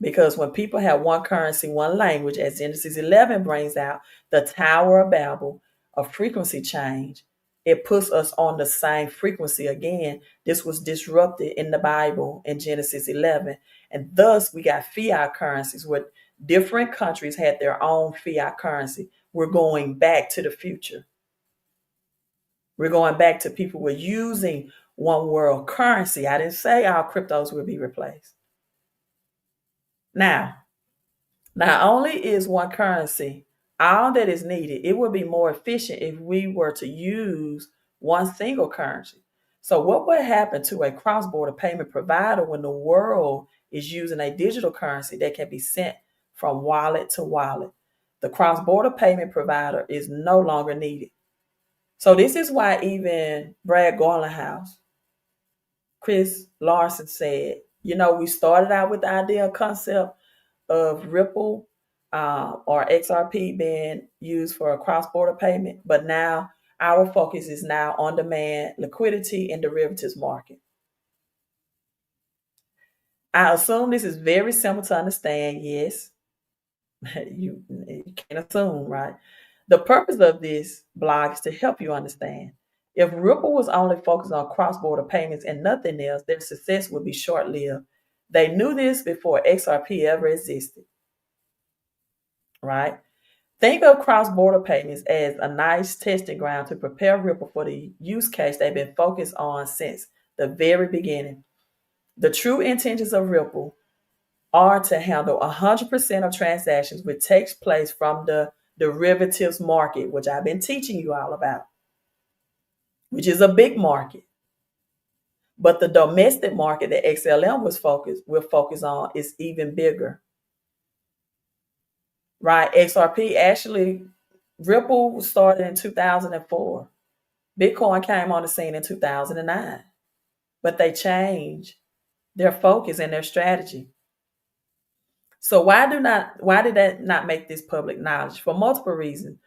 Because when people have one currency, one language, as Genesis 11 brings out, the Tower of Babel, a frequency change, it puts us on the same frequency again. This was disrupted in the Bible in Genesis 11. And thus we got fiat currencies where different countries had their own fiat currency. We're going back to the future. We're going back to people who are using one world currency. I didn't say our cryptos will be replaced. Now, not only is one currency all that is needed, it would be more efficient if we were to use one single currency. So what would happen to a cross-border payment provider when the world is using a digital currency that can be sent from wallet to wallet? The cross-border payment provider is no longer needed. So this is why even Brad Garlinghouse, Chris Larson said, we started out with the idea concept of Ripple or XRP being used for a cross-border payment, but now our focus is now on demand, liquidity, and derivatives market. I assume this is very simple to understand. Yes, you can't assume, right? The purpose of this blog is to help you understand. If Ripple was only focused on cross-border payments and nothing else, their success would be short-lived. They knew this before XRP ever existed, right? Think of cross-border payments as a nice testing ground to prepare Ripple for the use case they've been focused on since the very beginning. The true intentions of Ripple are to handle 100% of transactions which takes place from the derivatives market, which I've been teaching you all about, which is a big market. But the domestic market that XLM will focus on is even bigger. right? XRP actually, Ripple started in 2004. Bitcoin came on the scene in 2009, but they changed their focus and their strategy. So why did that not make this public knowledge? For multiple reasons.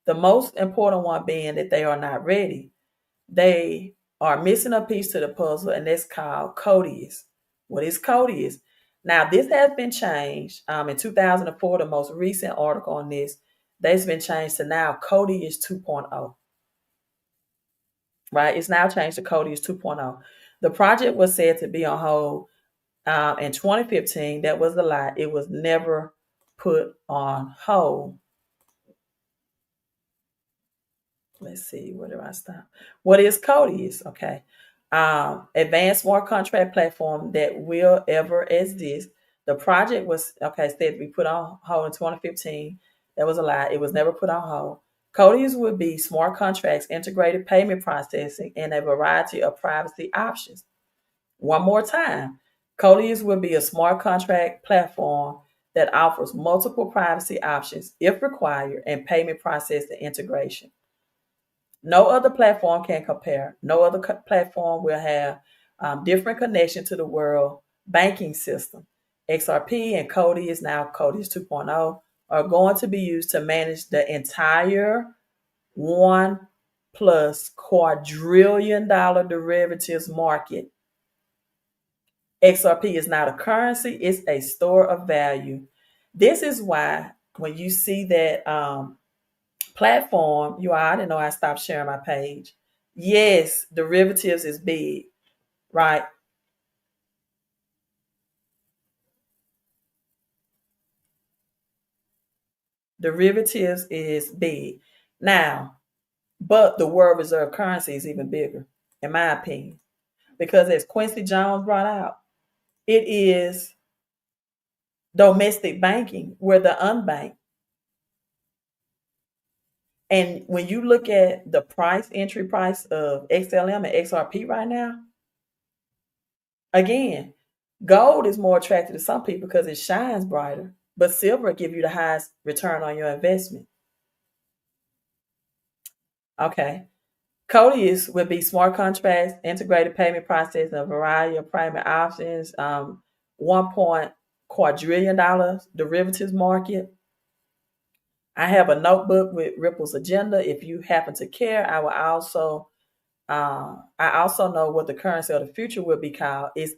The most important one being that they are not ready. They are missing a piece to the puzzle, and that's called CODIS. What is CODIS? Now, this has been changed in 2004. The most recent article on this, that's been changed to now CODIS 2.0. Right? It's now changed to CODIS 2.0. The project was said to be on hold in 2015. That was a lie. It was never put on hold. Let's see, where do I stop? What is CODIS? Okay. Advanced smart contract platform that will ever exist. The project was said to be put on hold in 2015. That was a lie. It was never put on hold. CODIS would be smart contracts, integrated payment processing, and a variety of privacy options. One more time, CODIS would be a smart contract platform that offers multiple privacy options if required and payment processing integration. No other platform can compare. No other platform will have different connection to the world banking system. XRP and CODIS, now CODIS 2.0, are going to be used to manage the entire $1+ quadrillion derivatives market. XRP is not a currency, it's a store of value. This is why when you see that platform, I didn't know I stopped sharing my page. Yes, derivatives is big, right? Derivatives is big. Now, but the world reserve currency is even bigger, in my opinion, because as Quincy Jones brought out, it is domestic banking. We're the unbanked. And when you look at the entry price of XLM and XRP right now, again, gold is more attractive to some people because it shines brighter, but silver will give you the highest return on your investment. Okay. CODIS would be smart contracts, integrated payment process, a variety of payment options, $1 quadrillion derivatives market. I have a notebook with Ripple's agenda. If you happen to care, I also know what the currency of the future will be called. Is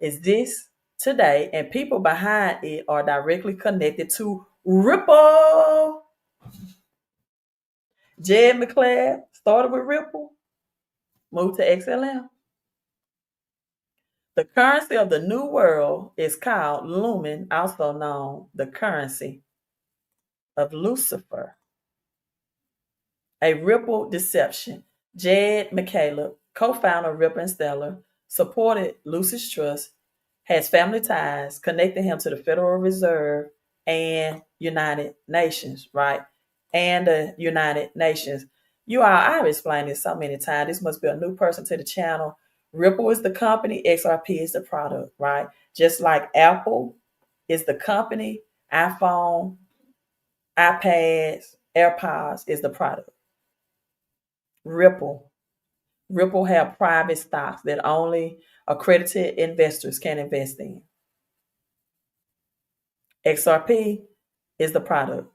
this today, and people behind it are directly connected to Ripple. Jed McClare started with Ripple, moved to XLM. The currency of the new world is called Lumen, also known the currency of Lucifer. A Ripple deception. Jed McCaleb, co-founder of Ripple and Stellar, supported Lucis Trust, has family ties, connecting him to the Federal Reserve and United Nations, right? And the United Nations. I've explained this so many times. This must be a new person to the channel. Ripple is the company, XRP is the product, right? Just like Apple is the company, iPhone, iPads, AirPods is the product. Ripple have private stocks that only accredited investors can invest in. XRP is the product,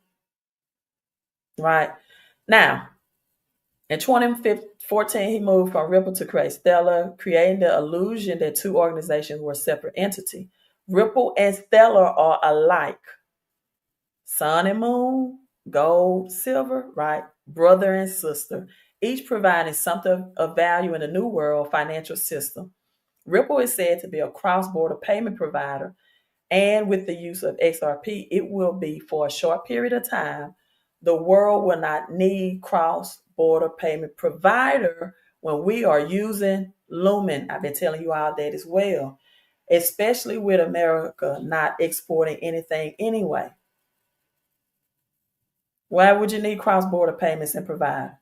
right? Now, in 2014, he moved from Ripple to create Stellar, creating the illusion that two organizations were separate entities. Ripple and Stellar are alike. Sun and moon, gold, silver, right? Brother and sister, each providing something of value in the new world financial system. Ripple is said to be a cross-border payment provider, and with the use of XRP, it will be for a short period of time. The world will not need cross-border payment provider when we are using Lumen. I've been telling you all that as well, especially with America not exporting anything anyway. Why would you need cross-border payments and provide?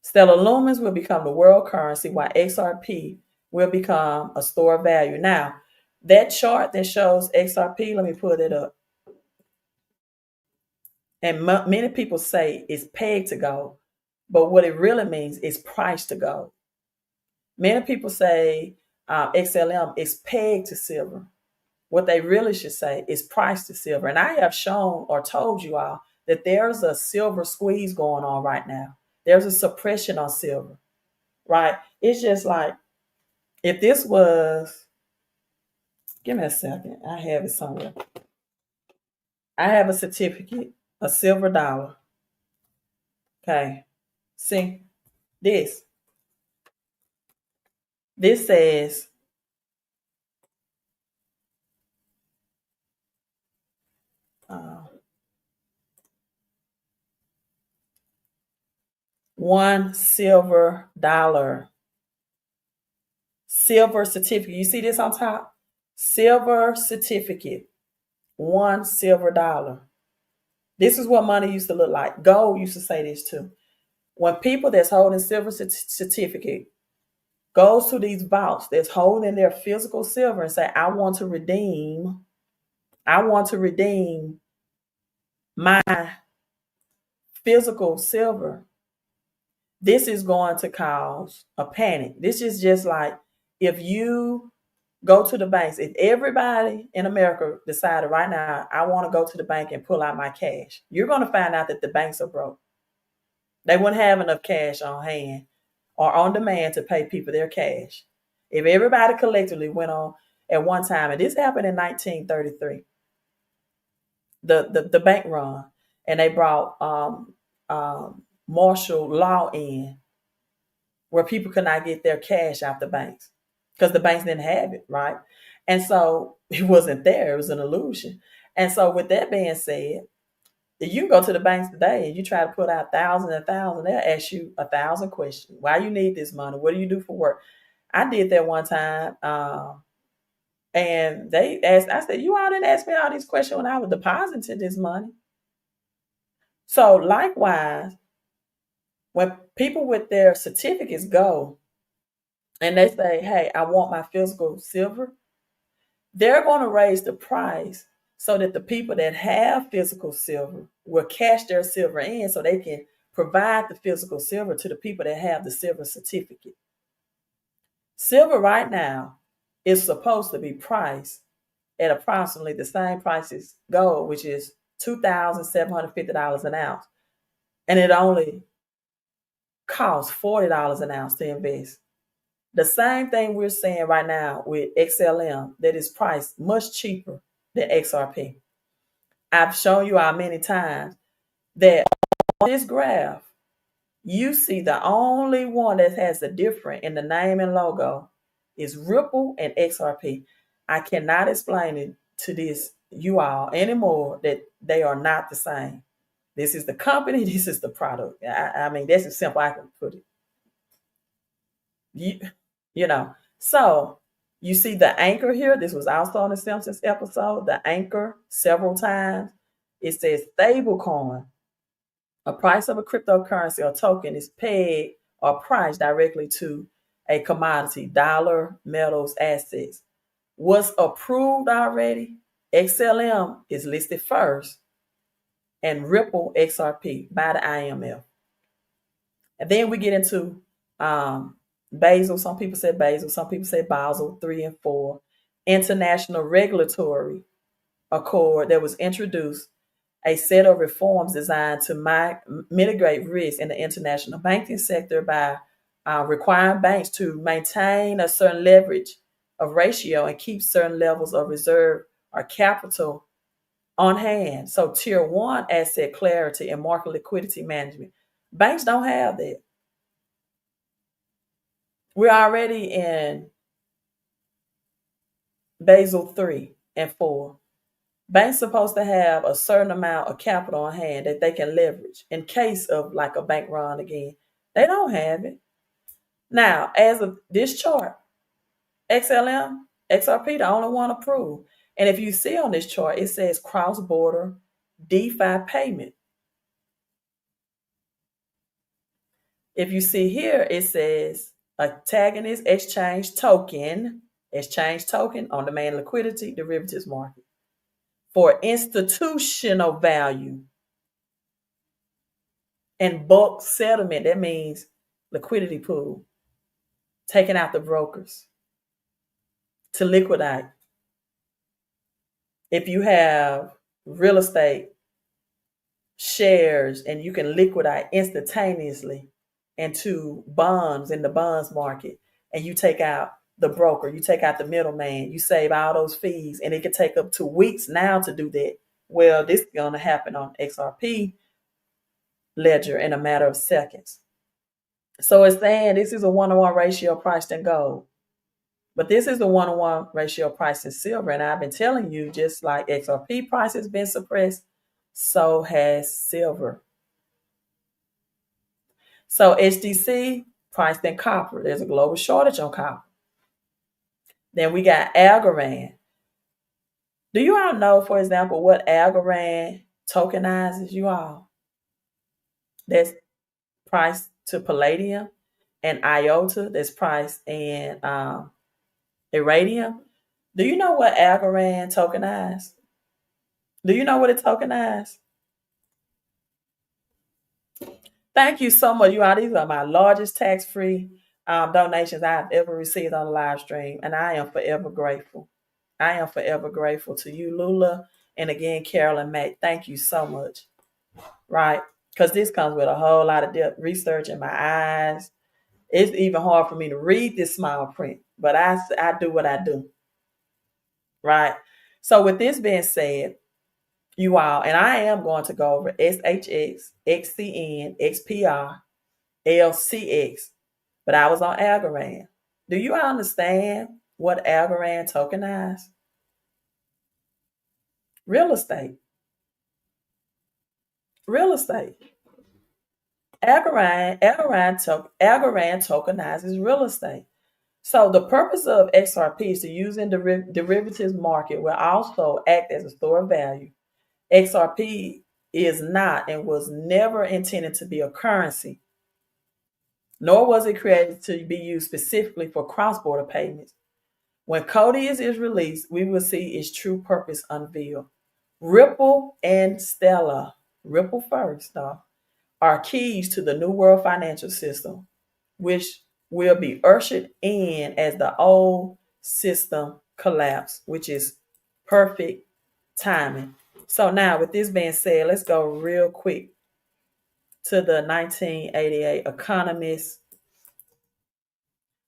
Stellar Lumens will become the world currency, while XRP will become a store of value. Now, that chart that shows XRP, let me pull it up. And many people say it's pegged to gold, but what it really means is priced to gold. Many people say XLM is pegged to silver. What they really should say is priced to silver. And I have shown or told you all that there's a silver squeeze going on right now. There's a suppression on silver, right? It's just like if this was, give me a second. I have it somewhere. I have a certificate, a silver dollar. Okay. See, this says uh, $1 silver dollar. Silver certificate. You see this on top? Silver certificate. $1 silver dollar. This is what money used to look like. Gold used to say this too. When people that's holding silver certificate goes to these vaults that's holding their physical silver and say, I want to redeem my physical silver, this is going to cause a panic. This is just like if you go to the banks, if everybody in America decided right now, I want to go to the bank and pull out my cash, you're going to find out that the banks are broke. They wouldn't have enough cash on hand or on demand to pay people their cash. If everybody collectively went on at one time, and this happened in 1933, the bank run, and they brought martial law in where people could not get their cash out the banks because the banks didn't have it, right? And so it wasn't there. It was an illusion. And so with that being said, if you go to the banks today and you try to put out thousands and thousands, they'll ask you 1,000 questions. Why you need this money? What do you do for work? I did that one time. And they asked, I said, you all didn't ask me all these questions when I was depositing this money. So likewise, when people with their certificates go and they say, hey, I want my physical silver, they're going to raise the price so that the people that have physical silver will cash their silver in so they can provide the physical silver to the people that have the silver certificate. Silver right now is supposed to be priced at approximately the same price as gold, which is $2,750 an ounce. And it only costs $40 an ounce to invest. The same thing we're seeing right now with XLM that is priced much cheaper than XRP. I've shown you all many times that on this graph, you see the only one that has a difference in the name and logo is Ripple and XRP. I cannot explain it to you all anymore that they are not the same. This is the company, this is the product. I mean, that's as simple I can put it. You know, so you see the anchor here. This was also on the Simpsons episode. The anchor several times. It says stable coin. A price of a cryptocurrency or token is pegged or priced directly to a commodity, dollar, metals, assets. What's approved already? XLM is listed first, and Ripple XRP by the IMF. And then we get into Basel. Some people say Basel. Some people say Basel 3 and 4. International Regulatory Accord that was introduced, a set of reforms designed to mitigate risk in the international banking sector by requiring banks to maintain a certain leverage of ratio and keep certain levels of reserve or capital on hand. So tier 1 asset clarity and market liquidity management. Banks don't have that. We're already in Basel 3 and 4. Banks supposed to have a certain amount of capital on hand that they can leverage in case of like a bank run again. They don't have it. Now, as of this chart, XLM, XRP, the only one approved. And if you see on this chart, it says cross-border DeFi payment. If you see here, it says antagonist exchange token on demand liquidity derivatives market for institutional value. And bulk settlement, that means liquidity pool, taking out the brokers to liquidate. If you have real estate shares and you can liquidate instantaneously into bonds in the bonds market, and you take out the broker, you take out the middleman, you save all those fees, and it can take up to weeks now to do that. Well, this is going to happen on XRP ledger in a matter of seconds. So it's saying this is a 1-to-1 ratio priced in gold. But this is the 1-to-1 ratio price in silver. And I've been telling you, just like XRP price has been suppressed, so has silver. So HDC priced in copper. There's a global shortage on copper. Then we got Algorand. Do you all know, for example, what Algorand tokenizes, you all? That's priced to palladium, and iota that's priced in iridium. Do you know what Algorand tokenized? Do you know what it tokenized? Thank you so much, you all. These are my largest tax-free donations I've ever received on a live stream, and I am forever grateful. I am forever grateful to you, Lula, and again, Carol and Matt. Thank you so much. Right? Because this comes with a whole lot of research in my eyes. It's even hard for me to read this small print, but I do what I do. Right? So with this being said, you all, and I am going to go over SHX, XCN, XPR, LCX, but I was on Algorand. Do you understand what Algorand tokenized? Real estate. Real estate. Algorand tokenizes real estate. So the purpose of XRP is to use in derivatives market will also act as a store of value. XRP is not and was never intended to be a currency, nor was it created to be used specifically for cross-border payments. When Codius is released, we will see its true purpose unveiled. Ripple and Stellar, Ripple first, though, are keys to the new world financial system, which will be ushered in as the old system collapse, which is perfect timing. So now, with this being said, let's go real quick to the 1988 Economist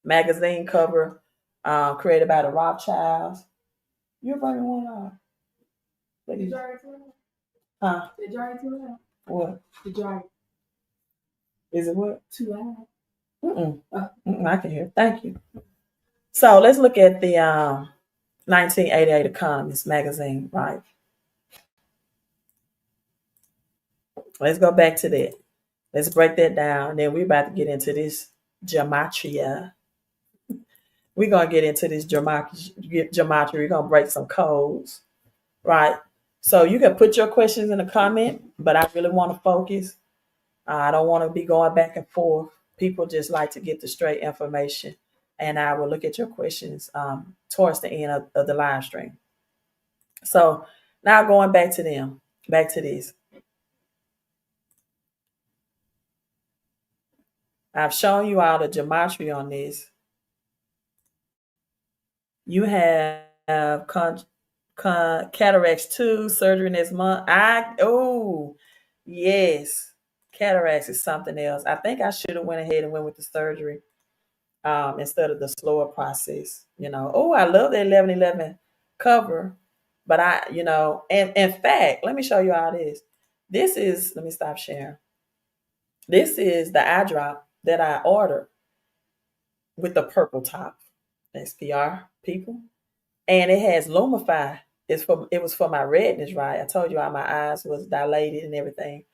magazine cover created by the Rothschilds. You're bringing one up. Did you already tell them? Huh? Did you already tell them? What? Did you already? Is it what? Too loud. I can hear. Thank you. So let's look at the 1988 Economist magazine, right? Let's go back to that. Let's break that down. Then we're about to get into this gematria. We're going to get into this gematria. We're going to break some codes, right? So you can put your questions in the comment, but I really want to focus. I don't want to be going back and forth. People just like to get the straight information. And I will look at your questions towards the end of the live stream. So now going back to this. I've shown you all the gematria on this. You have cataracts 2, surgery next month. Yes. Cataracts is something else. I think I should have went ahead and went with the surgery instead of the slower process. I love the 1111 cover, but and in fact, let me show you all this. Let me stop sharing. This is the eye drop that I ordered with the purple top. SPR people. And it has Lumify. It was for my redness, right? I told you how my eyes was dilated and everything.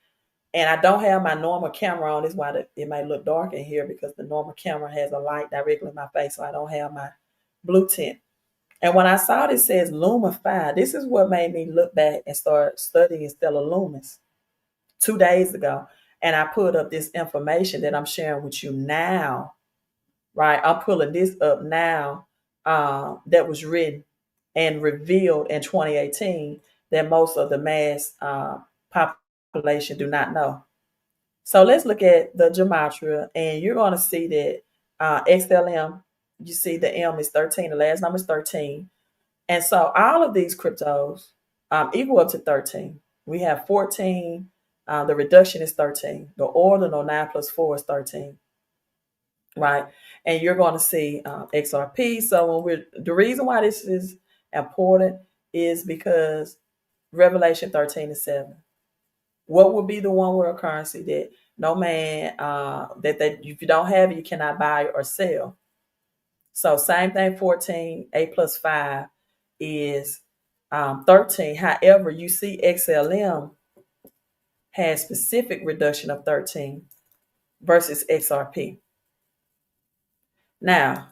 And I don't have my normal camera on. This is why it might look dark in here, because the normal camera has a light directly in my face, so I don't have my blue tint. And when I saw this says Lumify, this is what made me look back and start studying Stellar Lumens 2 days ago. And I put up this information that I'm sharing with you now, right? I'm pulling this up now that was written and revealed in 2018 that most of the mass population do not know. So let's look at the gematria, and you're going to see that XLM, you see the M is 13, the last number is 13. And so all of these cryptos equal up to 13. We have 14. The reduction is 13. The ordinal 9 plus 4 is 13. Right. And you're going to see XRP. So the reason why this is important is because Revelation 13 and 7. What would be the one world currency that no man, that if you don't have it, you cannot buy or sell? So same thing, 14, 8 plus 5 is 13. However, you see XLM has specific reduction of 13 versus XRP. Now,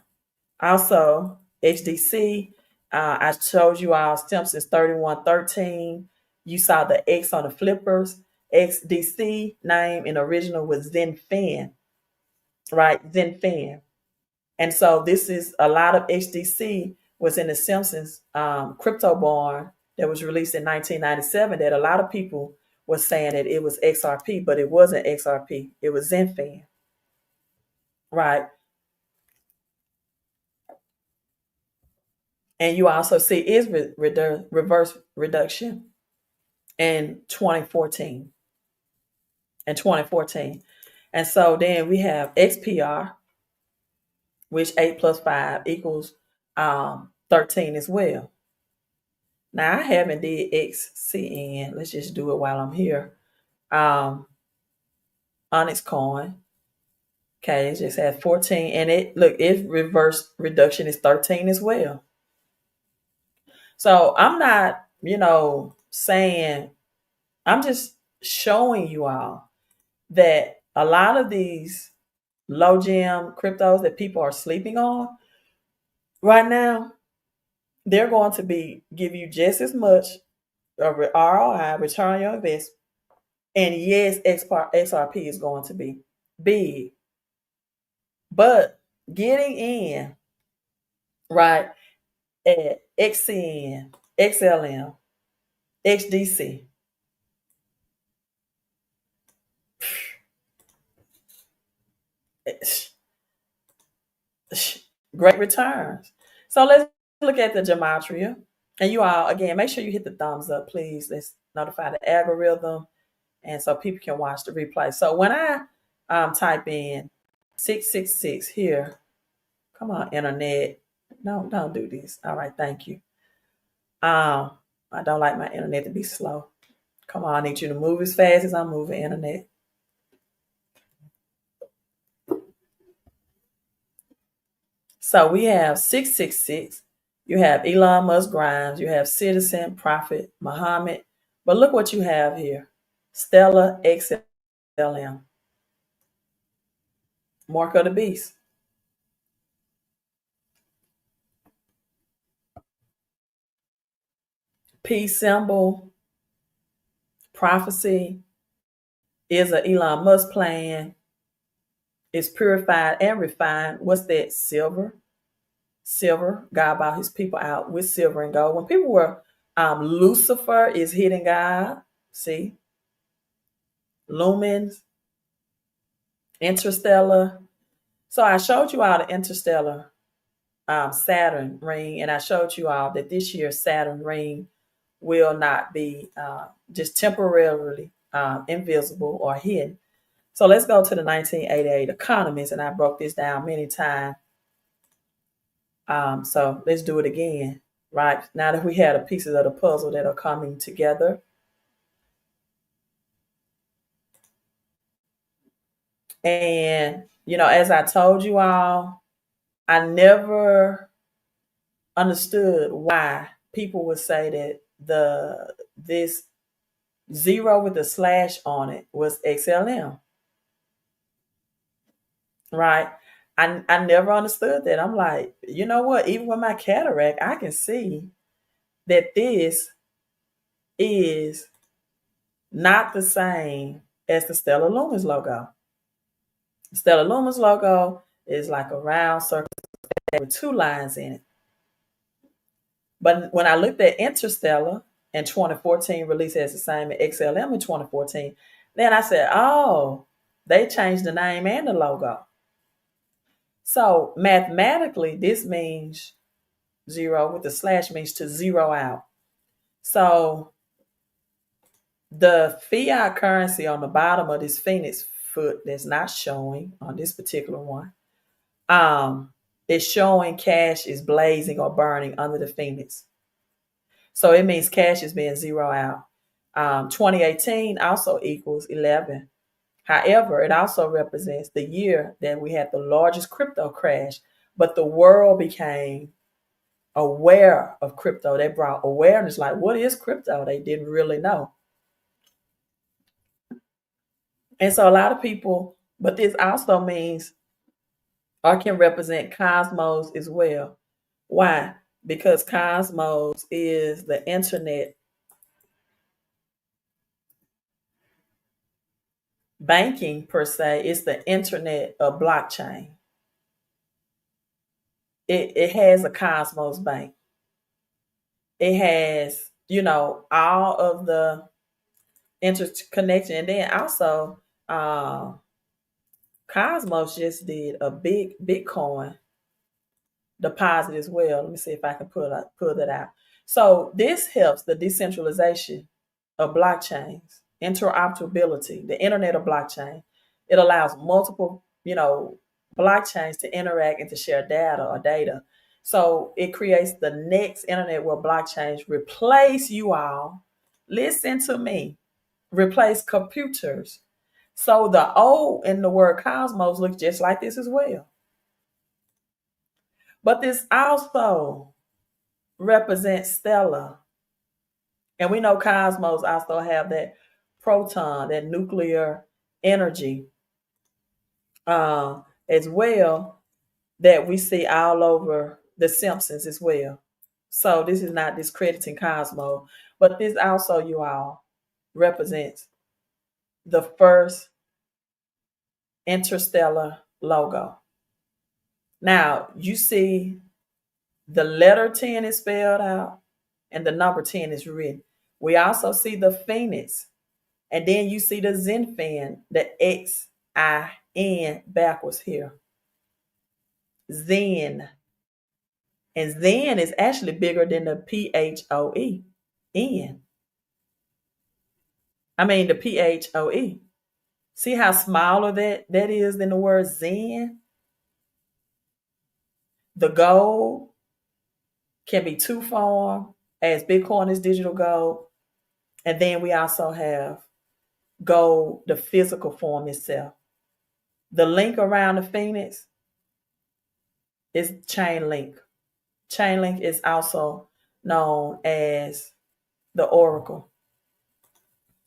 also HDC, I showed you all Simpsons 3113. You saw the X on the flippers. XDC name in original was ZenFin, right? ZenFin. And so this is a lot of HDC was in the Simpsons crypto barn that was released in 1997 that a lot of people were saying that it was XRP, but it wasn't XRP. It was ZenFin, right? And you also see is reverse reduction in 2014. In 2014. And so then we have XPR, which 8 plus 5 equals 13 as well. Now I haven't did XCN. Let's just do it while I'm here. Onyx coin. Okay, it just had 14. And its reverse reduction is 13 as well. So I'm not, saying, I'm just showing you all that a lot of these low gem cryptos that people are sleeping on right now, they're going to give you just as much of ROI, return on your investment. And yes, XRP is going to be big. But getting in, right, at XCN, XLM, XDC, great returns. So let's look at the gematria. And you all, again, make sure you hit the thumbs up, please. Let's notify the algorithm, and so people can watch the replay. So when I type in 666 here, come on, internet. No, don't do this. All right, thank you. I don't like my internet to be slow. Come on, I need you to move as fast as I'm moving, internet. So we have 666. You have Elon Musk Grimes. You have Citizen, Prophet, Muhammad. But look what you have here. Stellar XLM. Mark of the Beast. Peace symbol. Prophecy is an Elon Musk plan. It's purified and refined. What's that? Silver. Silver. God bought his people out with silver and gold. When people were, Lucifer is hidden God. See? Lumens. Interstellar. So I showed you all the interstellar Saturn ring, and I showed you all that this year's Saturn ring will not be just temporarily invisible or hidden. So let's go to the 1988 economist, and I broke this down many times. So let's do it again, right? Now that we had the pieces of the puzzle that are coming together. And, as I told you all, I never understood why people would say that this 0 with a slash on it was XLM. Right? I never understood that. I'm like, you know what? Even with my cataract, I can see that this is not the same as the Stellar Lumens logo. The Stellar Lumens logo is like a round circle with 2 lines in it. But when I looked at Interstellar in 2014, released as the same as XLM in 2014, then I said, oh, They changed the name and the logo. So mathematically, this means zero with the slash means to zero out. So the fiat currency on the bottom of this Phoenix foot that's not showing on this particular one, it's showing cash is blazing or burning under the Phoenix. So it means cash is being zero out. 2018 also equals 11. However, it also represents the year that we had the largest crypto crash, but the world became aware of crypto. They brought awareness, like, what is crypto? They didn't really know. And so a lot of people, but this also means or can represent cosmos as well. Why? Because cosmos is the internet banking per se. It's the internet of blockchain. It has a cosmos bank. It has, all of the interconnection. And then also, Cosmos just did a big Bitcoin deposit as well. Let me see if I can pull that out. So this helps the decentralization of blockchains, interoperability, the internet of blockchain. It allows multiple, blockchains to interact and to share data. So it creates the next internet where blockchains replace you all. Listen to me. Replace computers. So the O in the word cosmos looks just like this as well. But this also represents stellar. And we know cosmos also have that proton, that nuclear energy as well that we see all over the Simpsons as well. So this is not discrediting Cosmo, but this also, you all, represents the first interstellar logo. Now, you see the letter 10 is spelled out and the number 10 is written. We also see the Phoenix. And then you see the Zenfin, the XIN backwards here. Zen. And Zen is actually bigger than the PHOE. N. I mean the PHOE. See how smaller that is than the word Zen? The gold can be two form, as Bitcoin is digital gold. And then we also have gold, the physical form itself. The link around the Phoenix is chain link. Chain link is also known as the Oracle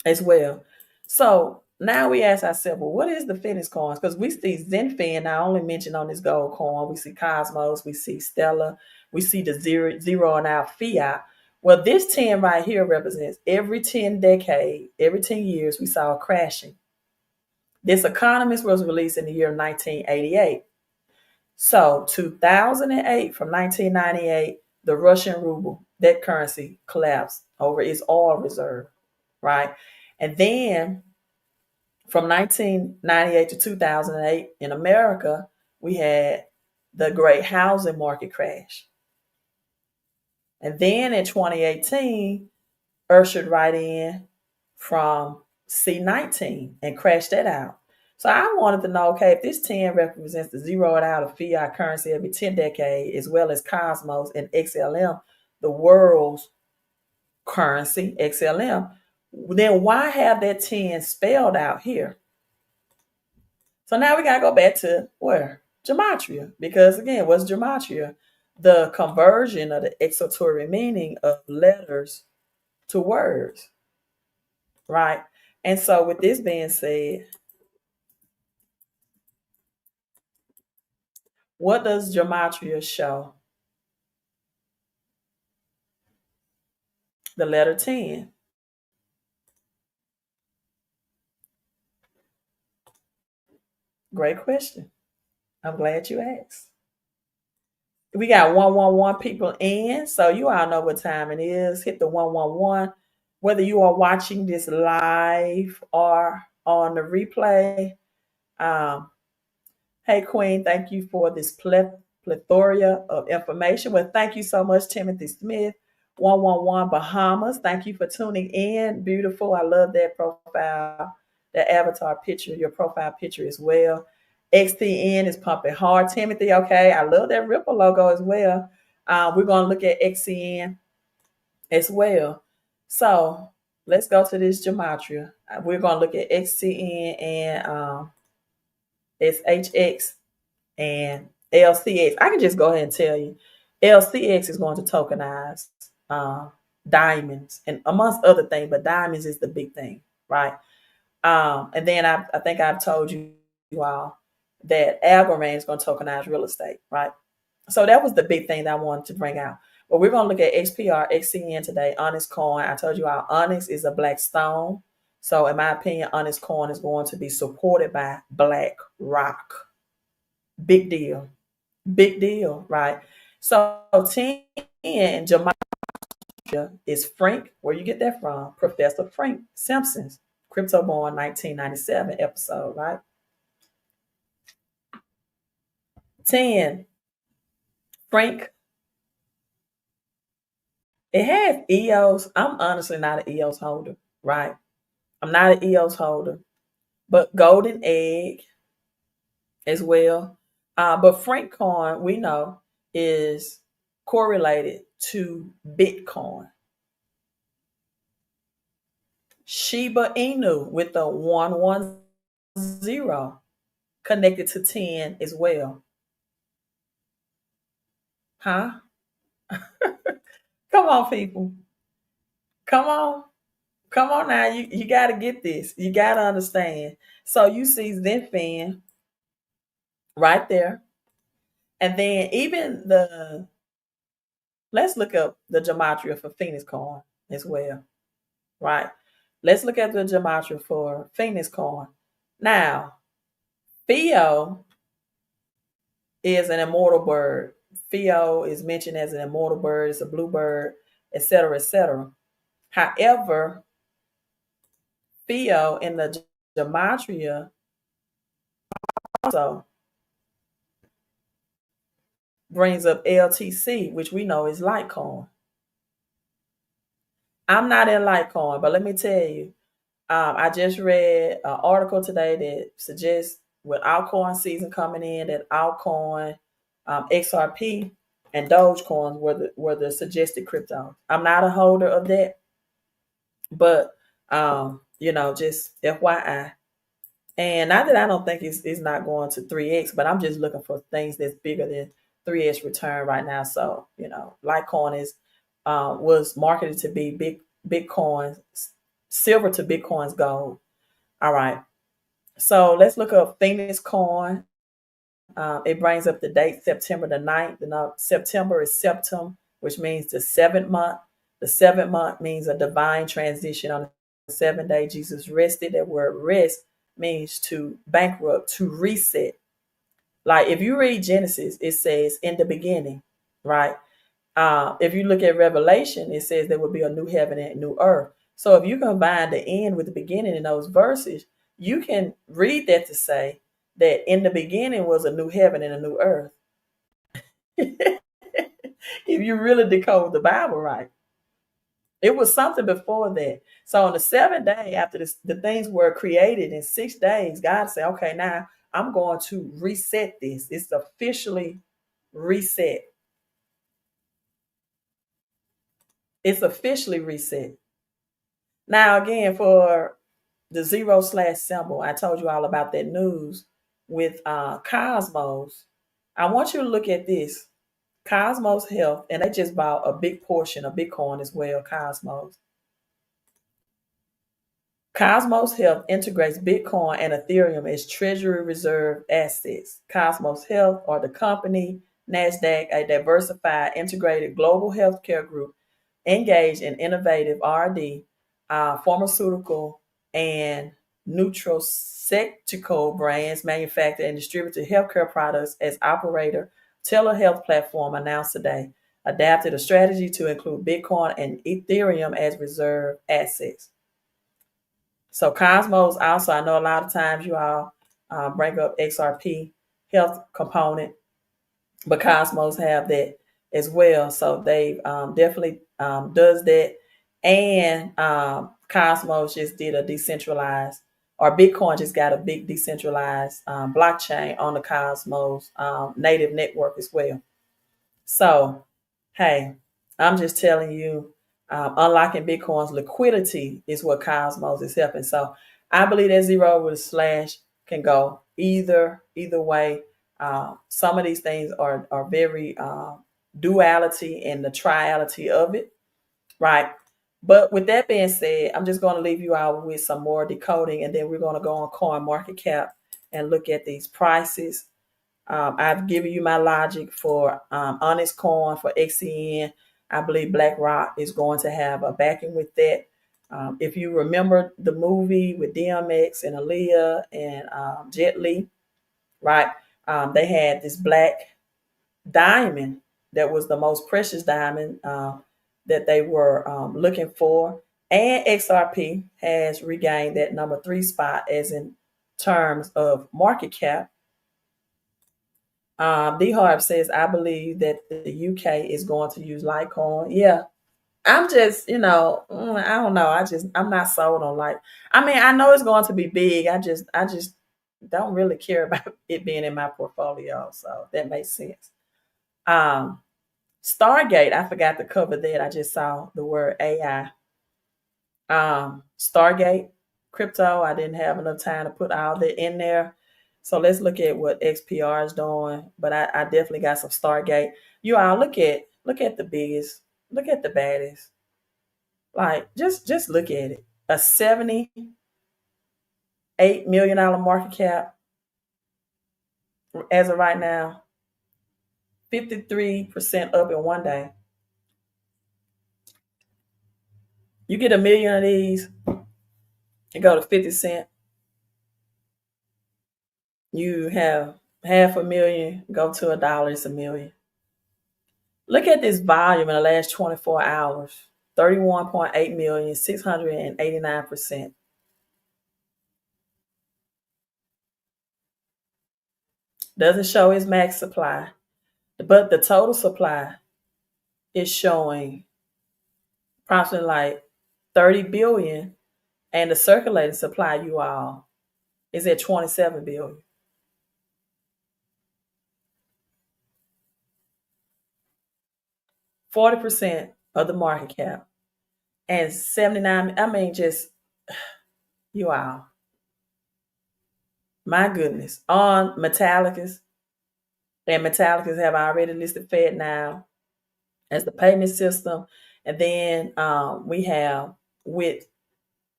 as well. So now we ask ourselves, well, what is the Phoenix coins? Because we see Zenfin, I only mentioned on this gold coin. We see Cosmos, we see Stellar, we see the zero and out fiat. Well, this 10 right here represents every 10 years, we saw a crashing. This Economist was released in the year 1988. So 2008, from 1998, the Russian ruble, that currency collapsed over its oil reserve, right? And then from 1998 to 2008 in America, we had the great housing market crash. And then in 2018, ushered right in from C19 and crashed that out. So I wanted to know, okay, if this 10 represents the zeroed out of fiat currency every 10 decades, as well as Cosmos and XLM, the world's currency, XLM, then why have that 10 spelled out here? So now we got to go back to where? Gematria. Because again, what's gematria? The conversion of the exoteric meaning of letters to words, right? And so with this being said, what does gematria show? The letter 10. Great question. I'm glad you asked. We got 111 people in, so you all know what time it is. Hit the 111. Whether you are watching this live or on the replay, Um, hey, Queen, thank you for this plethora of information. Well, thank you so much, Timothy Smith, 111 Bahamas. Thank you for tuning in. Beautiful. I love that profile, that avatar picture, your profile picture as well. XTN is pumping hard, Timothy. Okay. I love that Ripple logo as well. We're going to look at XCN as well. So let's go to this gematria. We're going to look at XCN and SHX and LCX. I can just go ahead and tell you, LCX is going to tokenize diamonds and amongst other things, but diamonds is the big thing, right? And then I think I've told you all that Algorand is going to tokenize real estate, right? So that was the big thing that I wanted to bring out. But we're going to look at XPR, XCN today, Onyx Coin. I told you all Onyx is a black stone. So in my opinion, Onyx Coin is going to be supported by Black Rock. Big deal. Big deal, right? So 10 Gematria is Frank. Where you get that from? Professor Frank Simpson's Crypto Born 1997 episode, right? 10, Frank. It has EOS. I'm honestly not an EOS holder, right? I'm not an EOS holder, but Golden Egg as well. But Frank Coin, we know, is correlated to Bitcoin. Shiba Inu with the 110 connected to 10 as well. Huh? Come on, people. Come on. Come on now. You got to get this. You got to understand. So you see Zenfin right there. And then even let's look up the gematria for Phoenix Coin as well. Right? Let's look at the gematria for Phoenix Coin. Now, Theo is an immortal bird. Theo is mentioned as an immortal bird. It's a blue bird, etc., etc. However, Theo in the gematria also brings up LTC, which we know is Litecoin. I'm not in Litecoin, but let me tell you, I just read an article today that suggests with altcoin season coming in, that altcoin, XRP, and Dogecoins were the suggested crypto. I'm not a holder of that, but just FYI. And not that I don't think it's not going to 3x, but I'm just looking for things that's bigger than 3x return right now. So Litecoin is was marketed to be Bitcoin silver to Bitcoin's gold. All right. So let's look up Phoenix Coin. It brings up the date September the 9th. September is Septum, which means the 7th month. The 7th month means a divine transition. On the 7th day, Jesus rested. That word rest means to bankrupt, to reset. Like if you read Genesis, it says in the beginning, right? If you look at Revelation, it says there will be a new heaven and a new earth. So if you combine the end with the beginning in those verses, you can read that to say that in the beginning was a new heaven and a new earth. If you really decode the Bible right. It was something before that. So on the 7th day, after the things were created in 6 days, God said, okay, now I'm going to reset this. It's officially reset. It's officially reset. Now, again, for the 0/ symbol, I told you all about that news with Cosmos. I want you to look at this. Cosmos Health, and they just bought a big portion of Bitcoin as well, Cosmos. Cosmos Health integrates Bitcoin and Ethereum as treasury reserve assets. Cosmos Health are the company, NASDAQ, a diversified, integrated global healthcare group engaged in innovative R&D, pharmaceutical, and nutraceutical brands, manufacture and distribute healthcare products as operator. Telehealth platform announced today adapted a strategy to include Bitcoin and Ethereum as reserve assets. So Cosmos also, I know a lot of times you all bring up XRP health component, but Cosmos have that as well. So they definitely does that. And Cosmos just did a decentralized, or Bitcoin just got a big decentralized blockchain on the Cosmos native network as well. So, hey, I'm just telling you, unlocking Bitcoin's liquidity is what Cosmos is helping. So, I believe that zero with a slash can go either way. Some of these things are very duality and the triality of it, right? But with that being said, I'm just going to leave you out with some more decoding, and then we're going to go on Coin Market Cap and look at these prices. I've given you my logic for Honest Coin, for XCN. I believe BlackRock is going to have a backing with that. If you remember the movie with DMX and Aaliyah and Jet Li, right? They had this black diamond that was the most precious diamond that they were looking for. And XRP has regained that number 3 spot as in terms of market cap. D Harp says, I believe that the UK is going to use Litecoin. Yeah. I'm just, I don't know. I'm not sold on I mean, I know it's going to be big. I just don't really care about it being in my portfolio. So that makes sense. Stargate, I forgot to cover that. I just saw the word AI. Stargate, crypto, I didn't have enough time to put all that in there. So let's look at what XPR is doing. But I definitely got some Stargate. You all look at the biggest, look at the baddest. Like just look at it. A $78 million market cap as of right now, 53% up in one day. You get a million of these, you go to 50 cents. You have half a million, go to $1, it's a million. Look at this volume in the last 24 hours. 31.8 million, 689%. Doesn't show its max supply, but the total supply is showing approximately like 30 billion, and the circulating supply, you all, is at 27 billion. 40% of the market cap. And 79, I mean, just, you all. My goodness. On Metallicas, and Metallicas have already listed FedNow as the payment system. And then we have with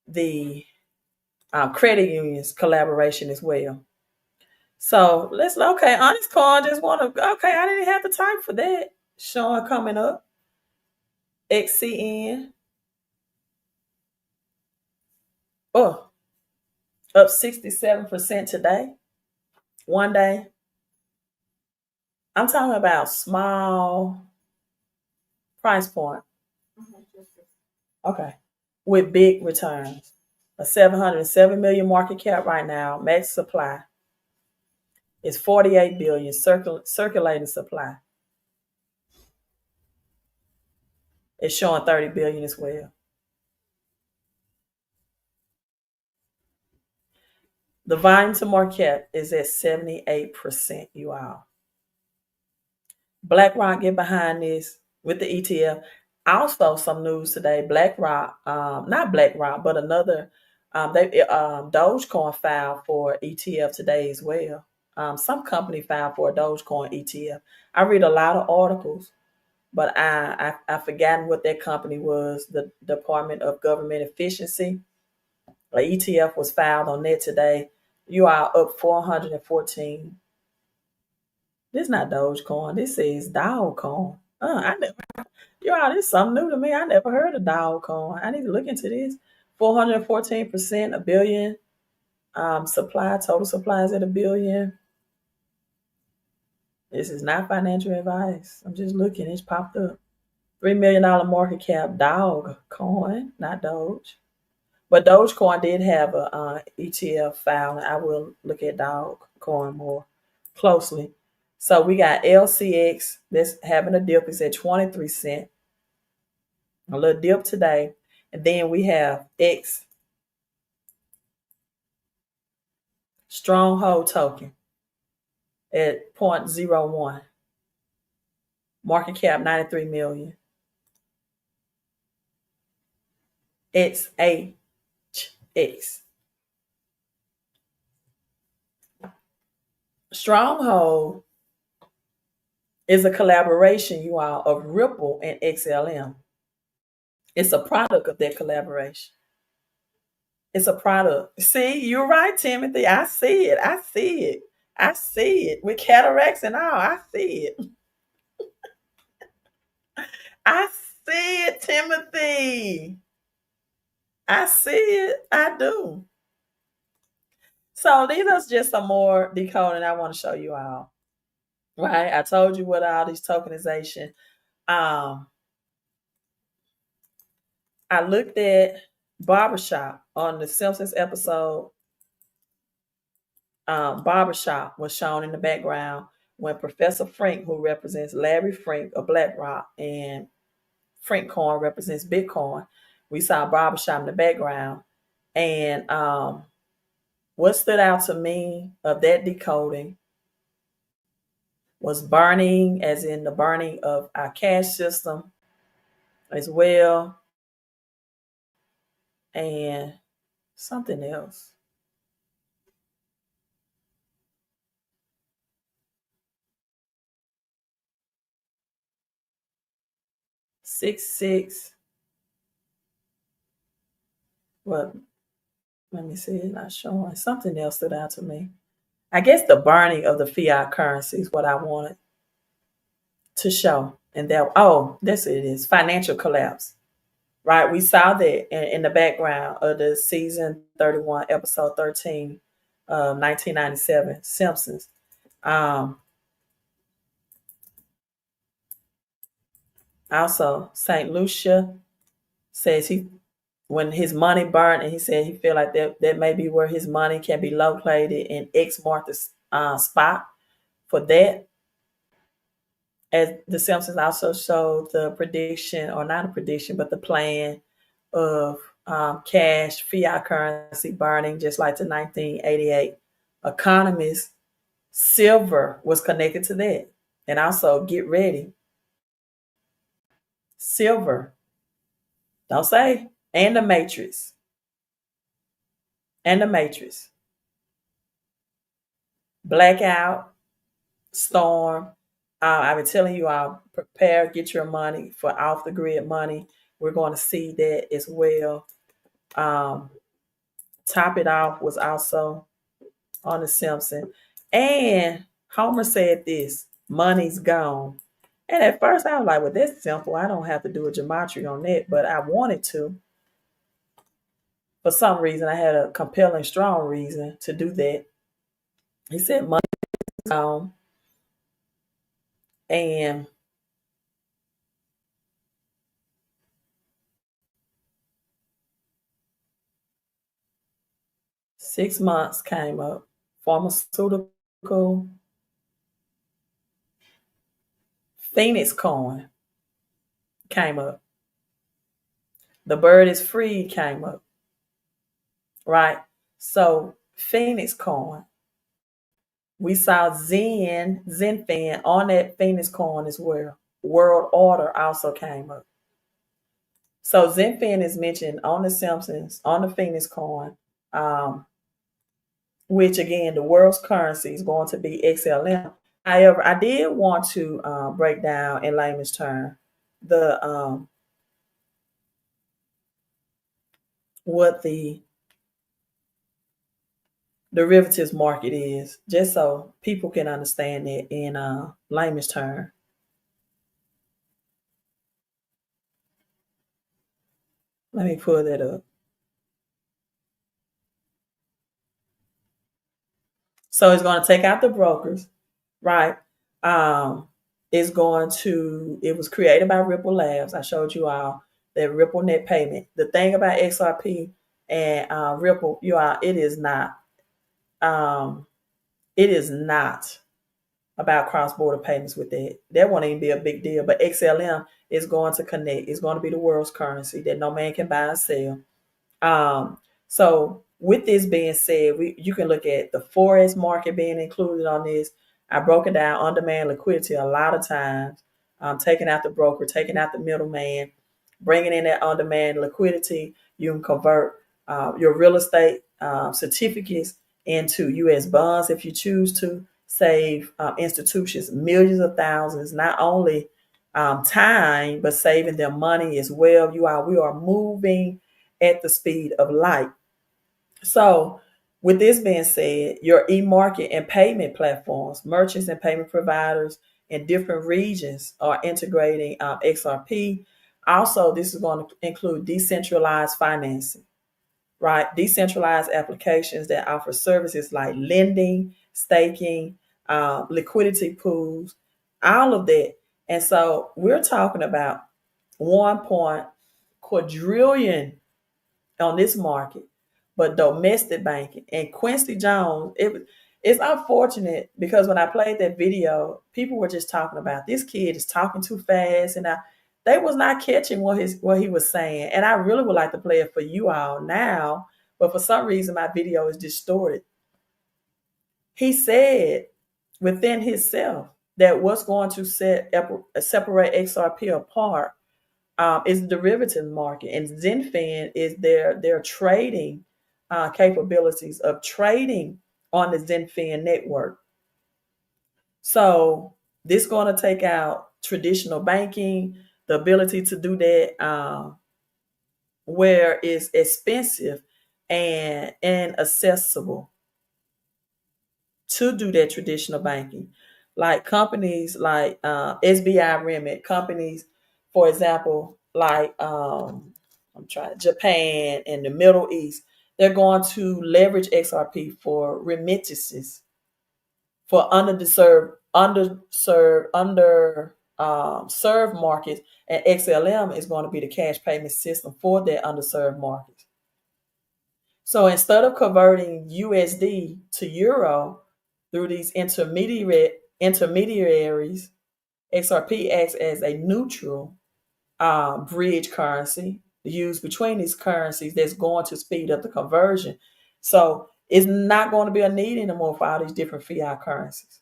the credit unions collaboration as well. So Honest Coin just want to, I didn't have the time for that. Sean coming up. XCN. Oh, up 67% today. One day. I'm talking about small price point. Okay. With big returns. A 707 million market cap right now. Max supply is 48 billion circulating supply. It's showing 30 billion as well. The volume to market cap is at 78%, you all. BlackRock get behind this with the ETF. Also, some news today. BlackRock, not BlackRock, but another. Dogecoin filed for ETF today as well. Some company filed for a Dogecoin ETF. I read a lot of articles, but I've forgotten what that company was. The Department of Government Efficiency. An ETF was filed on that today. You are up 414. This is not Dogecoin. This is Dogecoin. This is something new to me. I never heard of Dogecoin. I need to look into this. 414%, a billion. Total supplies at a billion. This is not financial advice. I'm just looking. It's popped up. $3 million market cap, Dogecoin, not Doge. But Dogecoin did have a ETF file, and I will look at Dogecoin more closely. So we got LCX that's having a dip. It's at 23 cents. A little dip today. And then we have X Stronghold token at 0.01. Market cap 93 million. XHX. Stronghold is a collaboration, you all, of Ripple and XLM. It's a product of that collaboration. It's a product. See, you're right, Timothy. I see it. I see it. I see it. With cataracts and all, I see it. I see it, Timothy. I see it. I do. So these are just some more decoding I want to show you all. Right? I told you what all these tokenization. I looked at Barbershop on the Simpsons episode. Barbershop was shown in the background when Professor Frank, who represents Larry Frank of BlackRock, and Frank Coin represents Bitcoin. We saw Barbershop in the background. And what stood out to me of that decoding was burning, as in the burning of our cash system as well. And something else. Six. What? Let me see. It's not showing. Something else stood out to me. I guess the burning of the fiat currency is what I wanted to show. And that, this it is. Financial collapse. Right? We saw that in the background of the season 31, episode 13 of 1997, Simpsons. Also, St. Lucia says when his money burned, and he said he feel like that may be where his money can be located, and X marked the spot for that. As the Simpsons also showed the prediction, or not a prediction, but the plan of cash, fiat currency burning, just like the 1988 economist. Silver was connected to that. And also, get ready. Silver. Don't say. And the Matrix. Blackout, storm. I've been telling you, I'll prepare, get your money for off the grid money. We're going to see that as well. Top it off was also on the Simpsons. And Homer said this, money's gone. And at first I was like, well, that's simple. I don't have to do a gematria on that, but I wanted to. For some reason, I had a compelling, strong reason to do that. He said money's gone. And six months came up. Pharmaceutical. Phoenix coin came up. The bird is free came up. Right? So Phoenix coin. We saw Zenfin on that Phoenix coin as well. World Order also came up. So Zenfin is mentioned on the Simpsons, on the Phoenix coin, which again, the world's currency is going to be XLM. However, I did want to break down in layman's term the what the derivatives market is, just so people can understand it in layman's term. Let me pull that up. So it's going to take out the brokers, right? It was created by Ripple Labs. I showed you all that Ripple net payment. The thing about XRP And Ripple, it is not. It is not about cross-border payments with that. That won't even be a big deal. But XLM is going to connect. It's going to be the world's currency that no man can buy and sell. So with this being said, you can look at the forex market being included on this. I broke it down on demand liquidity a lot of times, taking out the broker, taking out the middleman, bringing in that on demand liquidity. You can convert your real estate certificates into U.S. bonds if you choose to. Save institutions millions of thousands, not only time, but saving them money as well. We are moving at the speed of light. So, with this being said, your e-market and payment platforms, merchants and payment providers in different regions are integrating XRP. Also, this is going to include decentralized financing, right? Decentralized applications that offer services like lending, staking, liquidity pools, all of that. And so we're talking about 1 quadrillion on this market, but domestic banking. And Quincy Jones, it's unfortunate because when I played that video, people were just talking about this kid is talking too fast, and they was not catching what he was saying. And I really would like to play it for you all now, but for some reason my video is distorted. He said within himself that what's going to separate XRP apart is the derivative market, and Zenfin is their trading capabilities of trading on the Zenfin network. So this is going to take out traditional banking, the ability to do that where it's expensive and inaccessible to do that traditional banking. Like companies like SBI Remit, companies, for example, like Japan and the Middle East, they're going to leverage XRP for remittances for served markets, and XLM is going to be the cash payment system for that underserved markets. So instead of converting USD to euro through these intermediaries, XRP acts as a neutral bridge currency used between these currencies that's going to speed up the conversion. So it's not going to be a need anymore for all these different fiat currencies.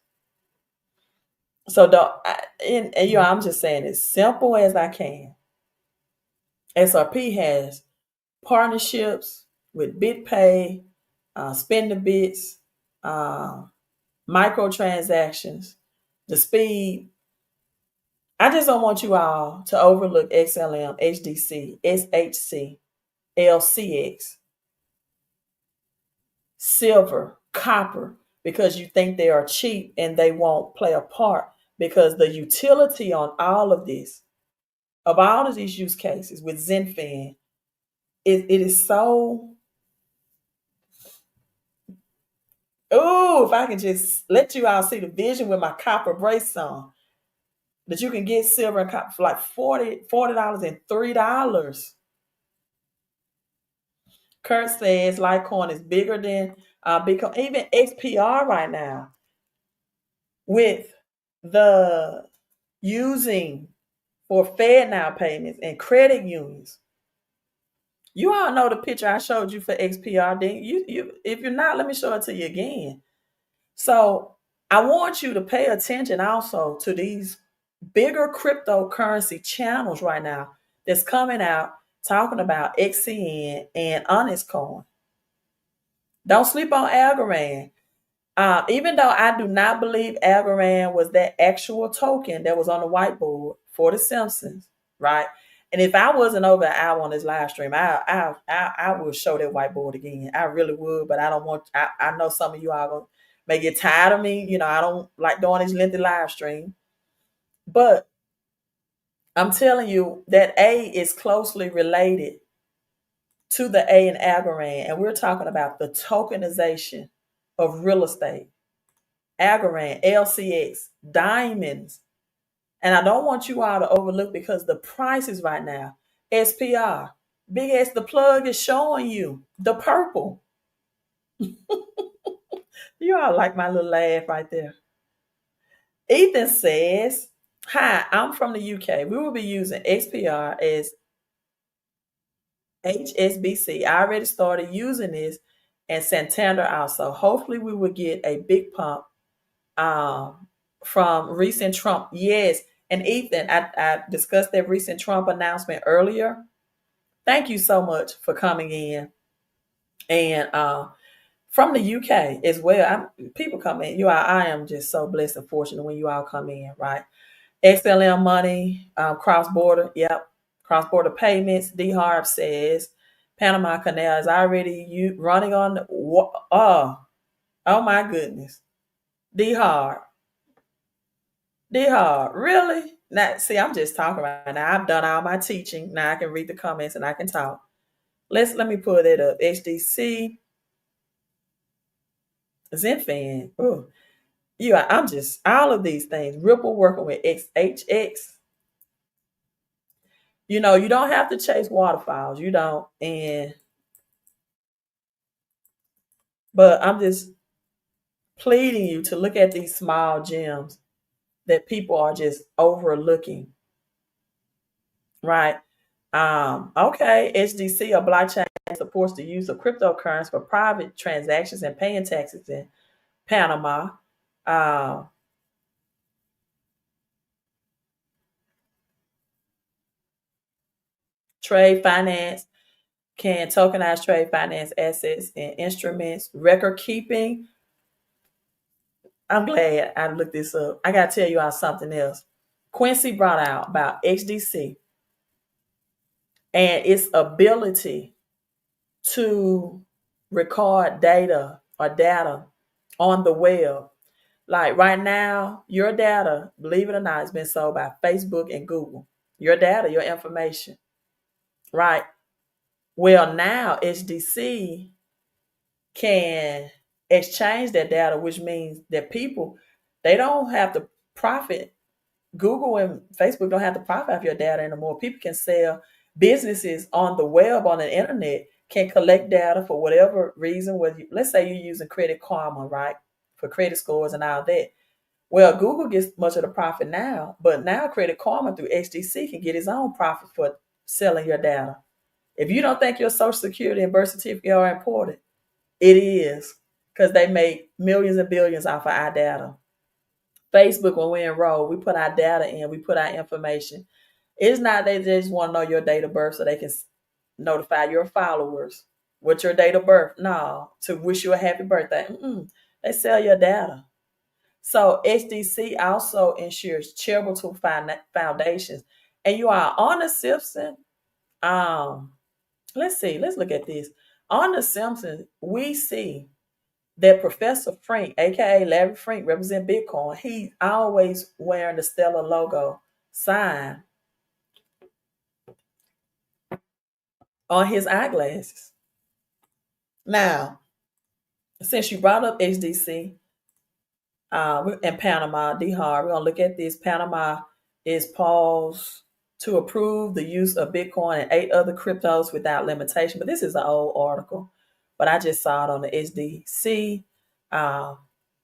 So I'm just saying as simple as I can. XRP has partnerships with BitPay, Spend the Bits, microtransactions, the speed. I just don't want you all to overlook XLM, HDC, SHC, LCX, silver, copper, because you think they are cheap and they won't play a part, because the utility on all of this, of all of these use cases with Zenfin, it is so. Oh, if I can just let you all see the vision with my copper brace on, that you can get silver and copper for like $40 and $3. Kurt says Litecoin is bigger than Bitcoin, even XPR right now, with the using for FedNow payments and credit unions. You all know the picture I showed you for XPR. You if you're not, let me show it to you again. So I want you to pay attention also to these bigger cryptocurrency channels right now that's coming out talking about XCN and Honest Coin. Don't sleep on Algorand. Even though I do not believe Algorand was that actual token that was on the whiteboard for the Simpsons, right? And if I wasn't over an hour on this live stream, I would show that whiteboard again. I really would, but I don't want. I know some of you all may get tired of me. You know, I don't like doing this lengthy live stream, but I'm telling you that A is closely related to the A in Algorand, and we're talking about the tokenization of real estate. Algorand, LCX, diamonds. And I don't want you all to overlook, because the prices right now, SPR, Big as the plug is showing you, the purple. You all like my little laugh right there. Ethan says, "Hi, I'm from the UK. We will be using XPR as HSBC. I already started using this and Santander also. Hopefully, we will get a big pump um, from recent Trump." Yes. And Ethan, I discussed that recent Trump announcement earlier. Thank you so much for coming in. And from the UK as well. People come in. I am just so blessed and fortunate when you all come in, right? XLM money, cross border. Yep, cross border payments. D Harp says Panama Canal is already running on. Oh my goodness, D Harp, really? Now, see, I'm just talking right now. I've done all my teaching. Now I can read the comments and I can talk. Let me pull that up. HDC, Zenfan. Oh, I'm just all of these things. Ripple working with SHX. You don't have to chase waterfalls. You don't. But I'm just pleading you to look at these small gems that people are just overlooking. Right. Okay. HDC or blockchain supports the use of cryptocurrency for private transactions and paying taxes in Panama. Uh, Trade finance can tokenize trade finance assets and instruments, record keeping. I'm glad I looked this up. I got to tell you all something else. Quincy brought out about XDC and its ability to record data on the web. Like right now, your data, believe it or not, has been sold by Facebook and Google. Your data, your information, right? Well, now HDC can exchange that data, which means that people, they don't have to profit. Google and Facebook don't have to profit off your data anymore. People can sell. Businesses on the web, on the internet, can collect data for whatever reason. Let's say you're using Credit Karma, right, for credit scores and all that. Well, Google gets much of the profit now, but now Credit Karma through HDC can get its own profit for selling your data. If you don't think your Social Security and birth certificate are important, it is, because they make millions and billions off of our data. Facebook, when we enroll, we put our data in, we put our information. It's not they just want to know your date of birth so they can notify your followers with your date of birth. No, to wish you a happy birthday. They sell your data. So HDC also ensures charitable foundations. And you are on the Simpson. Let's see. Let's look at this. On the Simpsons, we see that Professor Frank, aka Larry Frank, represent Bitcoin. He always wearing the Stellar logo sign on his eyeglasses. Now, since you brought up HDC and Panama, D-Hard, we're gonna look at this. Panama is paused to approve the use of Bitcoin and 8 other cryptos without limitation. But this is an old article, but I just saw it on the HDC.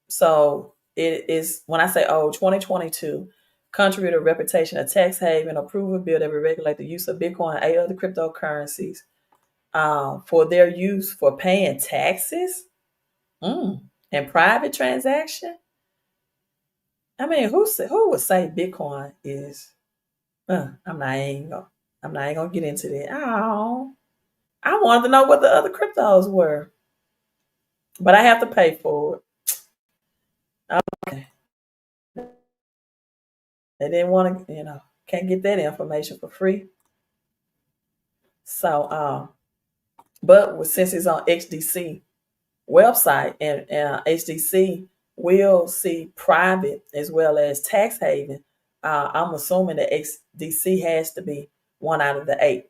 So it is, when I say old, 2022, country with a reputation of tax haven, approval bill that will regulate the use of Bitcoin and 8 other cryptocurrencies for their use for paying taxes and private transaction. I mean, who would say Bitcoin is? I'm not even gonna get into that. Oh, I wanted to know what the other cryptos were, but I have to pay for it. Okay, they didn't want to, can't get that information for free. So, but since it's on XDC website and HDC will see private as well as tax haven, I'm assuming that XDC has to be one out of the 8.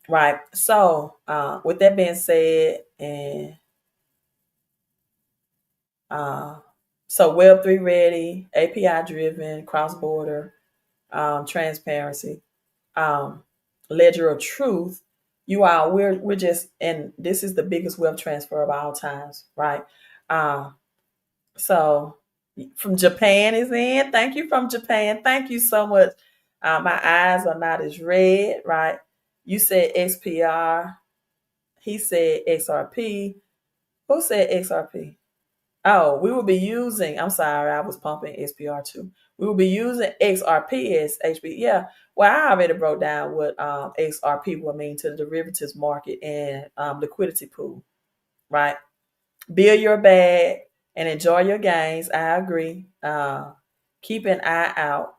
Right. So, with that being said, and so Web3 ready, API driven, cross border, transparency, ledger of truth, You all, we're just, and this is the biggest wealth transfer of all times, right? So from Japan is in. Thank you from Japan. Thank you so much. My eyes are not as red, right? You said XPR. He said XRP. Who said XRP? Oh, we will be using, I'm sorry, I was pumping SPR too. We will be using XRP as HB. Yeah, well, I already broke down what XRP will mean to the derivatives market and liquidity pool, right? Build your bag and enjoy your gains. I agree. Keep an eye out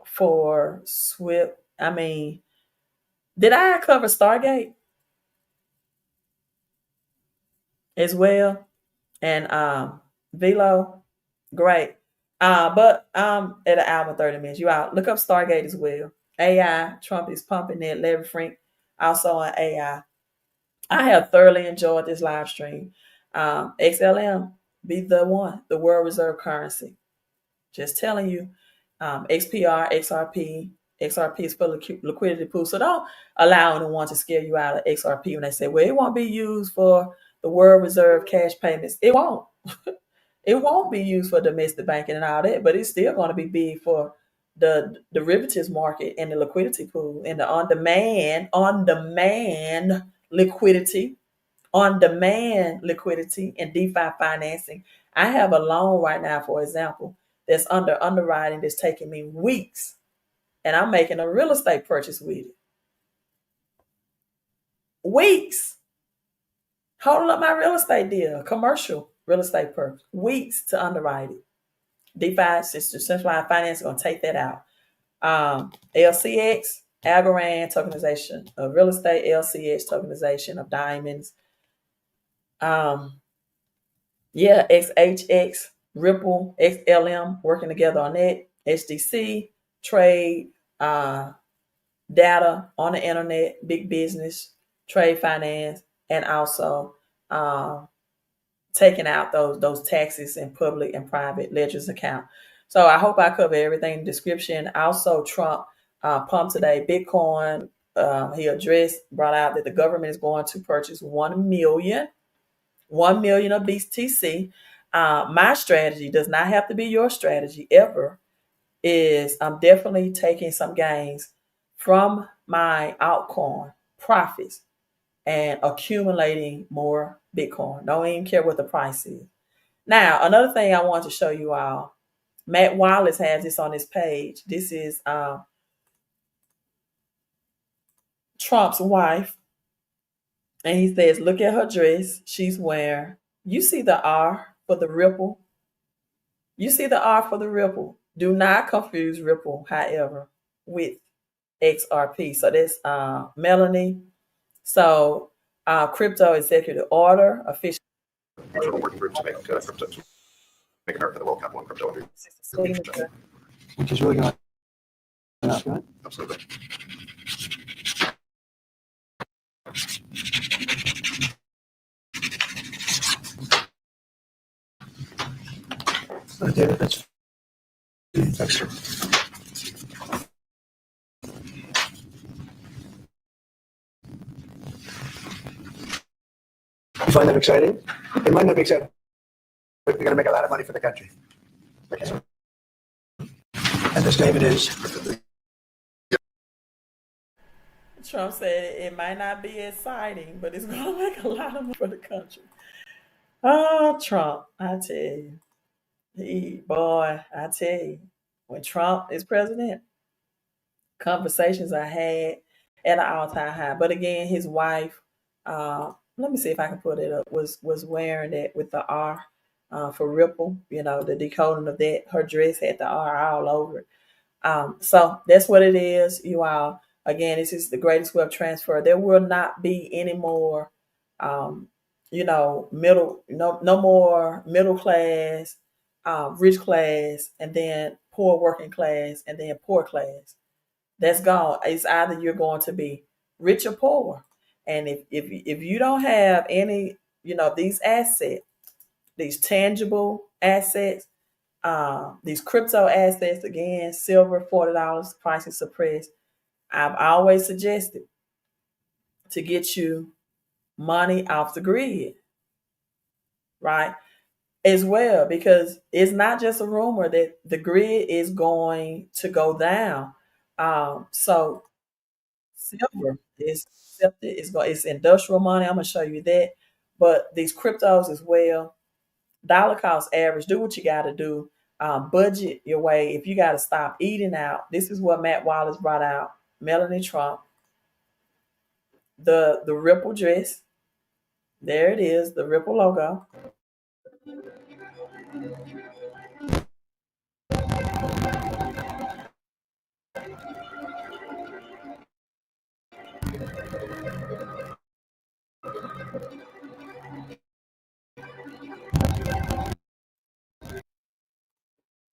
for Swift. I mean, did I cover Stargate as well? And Velo, great. But at an hour and 30 minutes, you out. Look up Stargate as well. AI, Trump is pumping it. Larry Frank also on AI. I have thoroughly enjoyed this live stream. XLM, be the one, the world reserve currency. Just telling you, XPR, XRP is for liquidity pool. So don't allow anyone to scare you out of XRP when they say, well, it won't be used for the world reserve cash payments. It won't. It won't be used for domestic banking and all that, but it's still going to be big for the derivatives market and the liquidity pool and the on-demand liquidity, on-demand liquidity and DeFi financing. I have a loan right now, for example, that's under underwriting that's taking me weeks, and I'm making a real estate purchase with it. Weeks. Holding up my real estate deal, commercial real estate purchase. Weeks to underwrite it. DeFi, centralized finance, is going to take that out. LCX, Algorand tokenization of real estate, LCX tokenization of diamonds. SHX, Ripple, XLM, working together on that. SDC, trade, data on the internet, big business, trade finance, and also taking out those taxes in public and private ledgers account. So I hope I cover everything in the description. Also, Trump pumped today Bitcoin. He brought out that the government is going to purchase 1 million of BTC. My strategy does not have to be your strategy ever. Is I'm definitely taking some gains from my altcoin profits and accumulating more Bitcoin. Don't even care what the price is. Now, another thing I want to show you all, Matt Wallace has this on his page. This is Trump's wife. And he says, look at her dress she's wearing. You see the R for the Ripple. You see the R for the Ripple. Do not confuse Ripple, however, with XRP. So that's Melanie. So crypto executive order official. Working group to make crypto, make America the world capital in crypto. Which is really going up, right? Absolutely. David, that's Sir. You find that exciting? It might not be exciting, but we're going to make a lot of money for the country. Okay. And this David is. Trump said it might not be exciting, but it's going to make a lot of money for the country. Oh, Trump, I tell you. I tell you, when Trump is president, conversations are had at an all-time high. But again, his wife, let me see if I can put it up, was wearing that with the R for Ripple, the decoding of that. Her dress had the R all over it. So that's what it is, you all. Again, this is the greatest wealth transfer. There will not be any more, no more middle class, rich class, and then poor working class, and then poor class. That's gone. It's either you're going to be rich or poor. And if you don't have any, these assets, these tangible assets, these crypto assets, again, silver, $40, price is suppressed. I've always suggested to get you money off the grid, right? As well, because it's not just a rumor that the grid is going to go down. So silver is accepted. It's industrial money. I'm gonna show you that. But these cryptos as well, dollar cost average. Do what you got to do. Budget your way. If you got to stop eating out, this is what Matt Wallace brought out. Melanie Trump, the Ripple dress. There it is, the Ripple logo.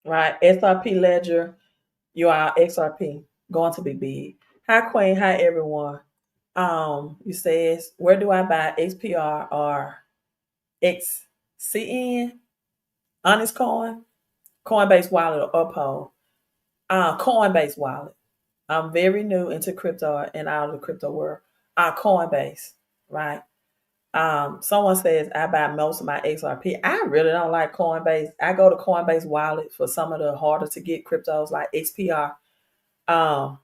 Right, SRP Ledger. You are XRP going to be big. Hi Queen. Hi everyone. You says where do I buy XPR or XCN? Honest Coin, Coinbase Wallet, or Uphold? Coinbase Wallet. I'm very new into crypto and out of the crypto world. Coinbase, right? Someone says I buy most of my XRP. I really don't like Coinbase. I go to Coinbase Wallet for some of the harder to get cryptos like XPR. Um,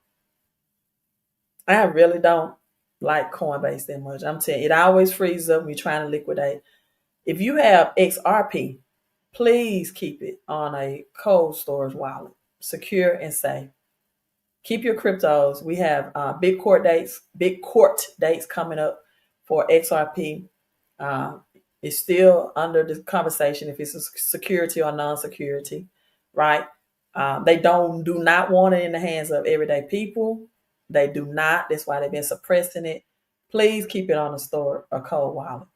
I really don't like Coinbase that much. I'm telling you, it always freezes up when you're trying to liquidate. If you have XRP, please keep it on a cold storage wallet, secure and safe. Keep your cryptos. We have big court dates coming up for XRP. Uh, it's still under the conversation if it's a security or non-security, right? They do not want it in the hands of everyday people. They do not. That's why they've been suppressing it. Please keep it on a cold wallet.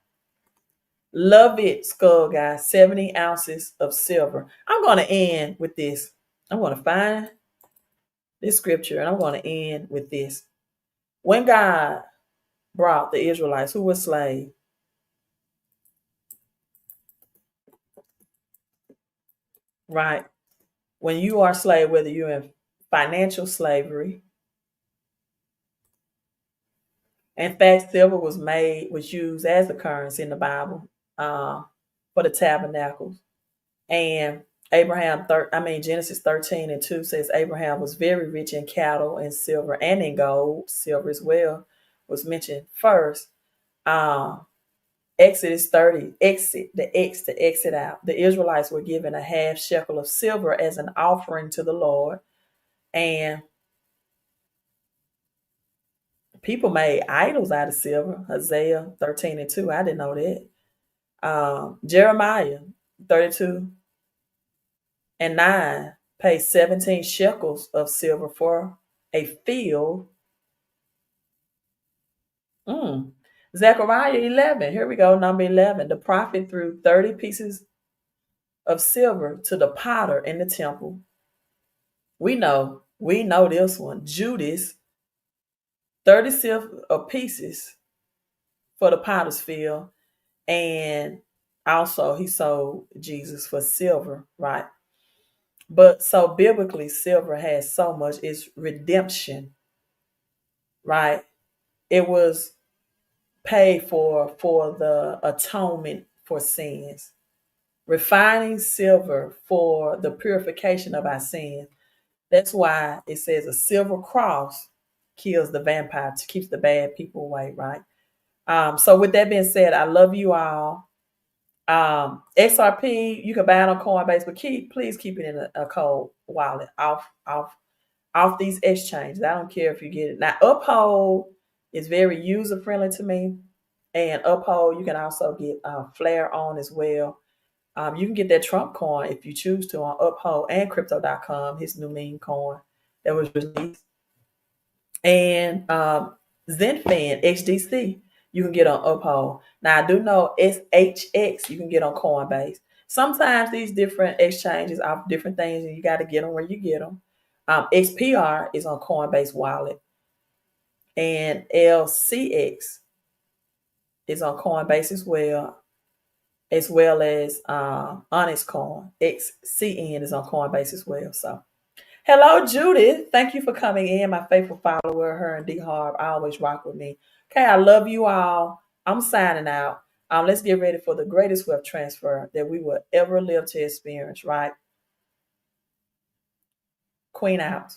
Love it, Skull Guy. 70 ounces of silver. I'm going to end with this. I'm going to find this scripture and I'm going to end with this. When God brought the Israelites who were slaves, right? When you are a slave, whether you're in financial slavery, in fact, silver was used as a currency in the Bible for the tabernacles. And Genesis 13:2 says Abraham was very rich in cattle and silver and in gold. Silver as well was mentioned first. Exodus 30, the X to exit out. The Israelites were given a half shekel of silver as an offering to the Lord. And people made idols out of silver. Hosea 13:2. I didn't know that. Jeremiah 32:9 paid 17 shekels of silver for a field. Zechariah 11. Here we go. Number 11. The prophet threw 30 pieces of silver to the potter in the temple. We know this one. Judas, 30 silver pieces for the potter's field. And also he sold Jesus for silver, right? But so biblically, silver has so much. It's redemption, right? It was paid for the atonement for sins. Refining silver for the purification of our sins. That's why it says a silver cross kills the vampire, keeps the bad people away, right? So with that being said, I love you all. XRP, you can buy it on Coinbase, but please keep it in a cold wallet off these exchanges. I don't care if you get it. Now, Uphold is very user friendly to me. And Uphold, you can also get Flare on as well. You can get that Trump coin if you choose to on Uphold and Crypto.com, his new meme coin that was released. And ZenFan XDC, you can get on Uphold. Now, I do know SHX you can get on Coinbase. Sometimes these different exchanges offer different things, and you got to get them where you get them. XPR is on Coinbase Wallet. And LCX is on Coinbase as well as Honest Coin. XCN is on Coinbase as well. So Hello, Judith. Thank you for coming in, my faithful follower. Her and D Harb always rock with me. Okay, I love you all. I'm signing out. Let's get ready for the greatest wealth transfer that we will ever live to experience, right? Queen out.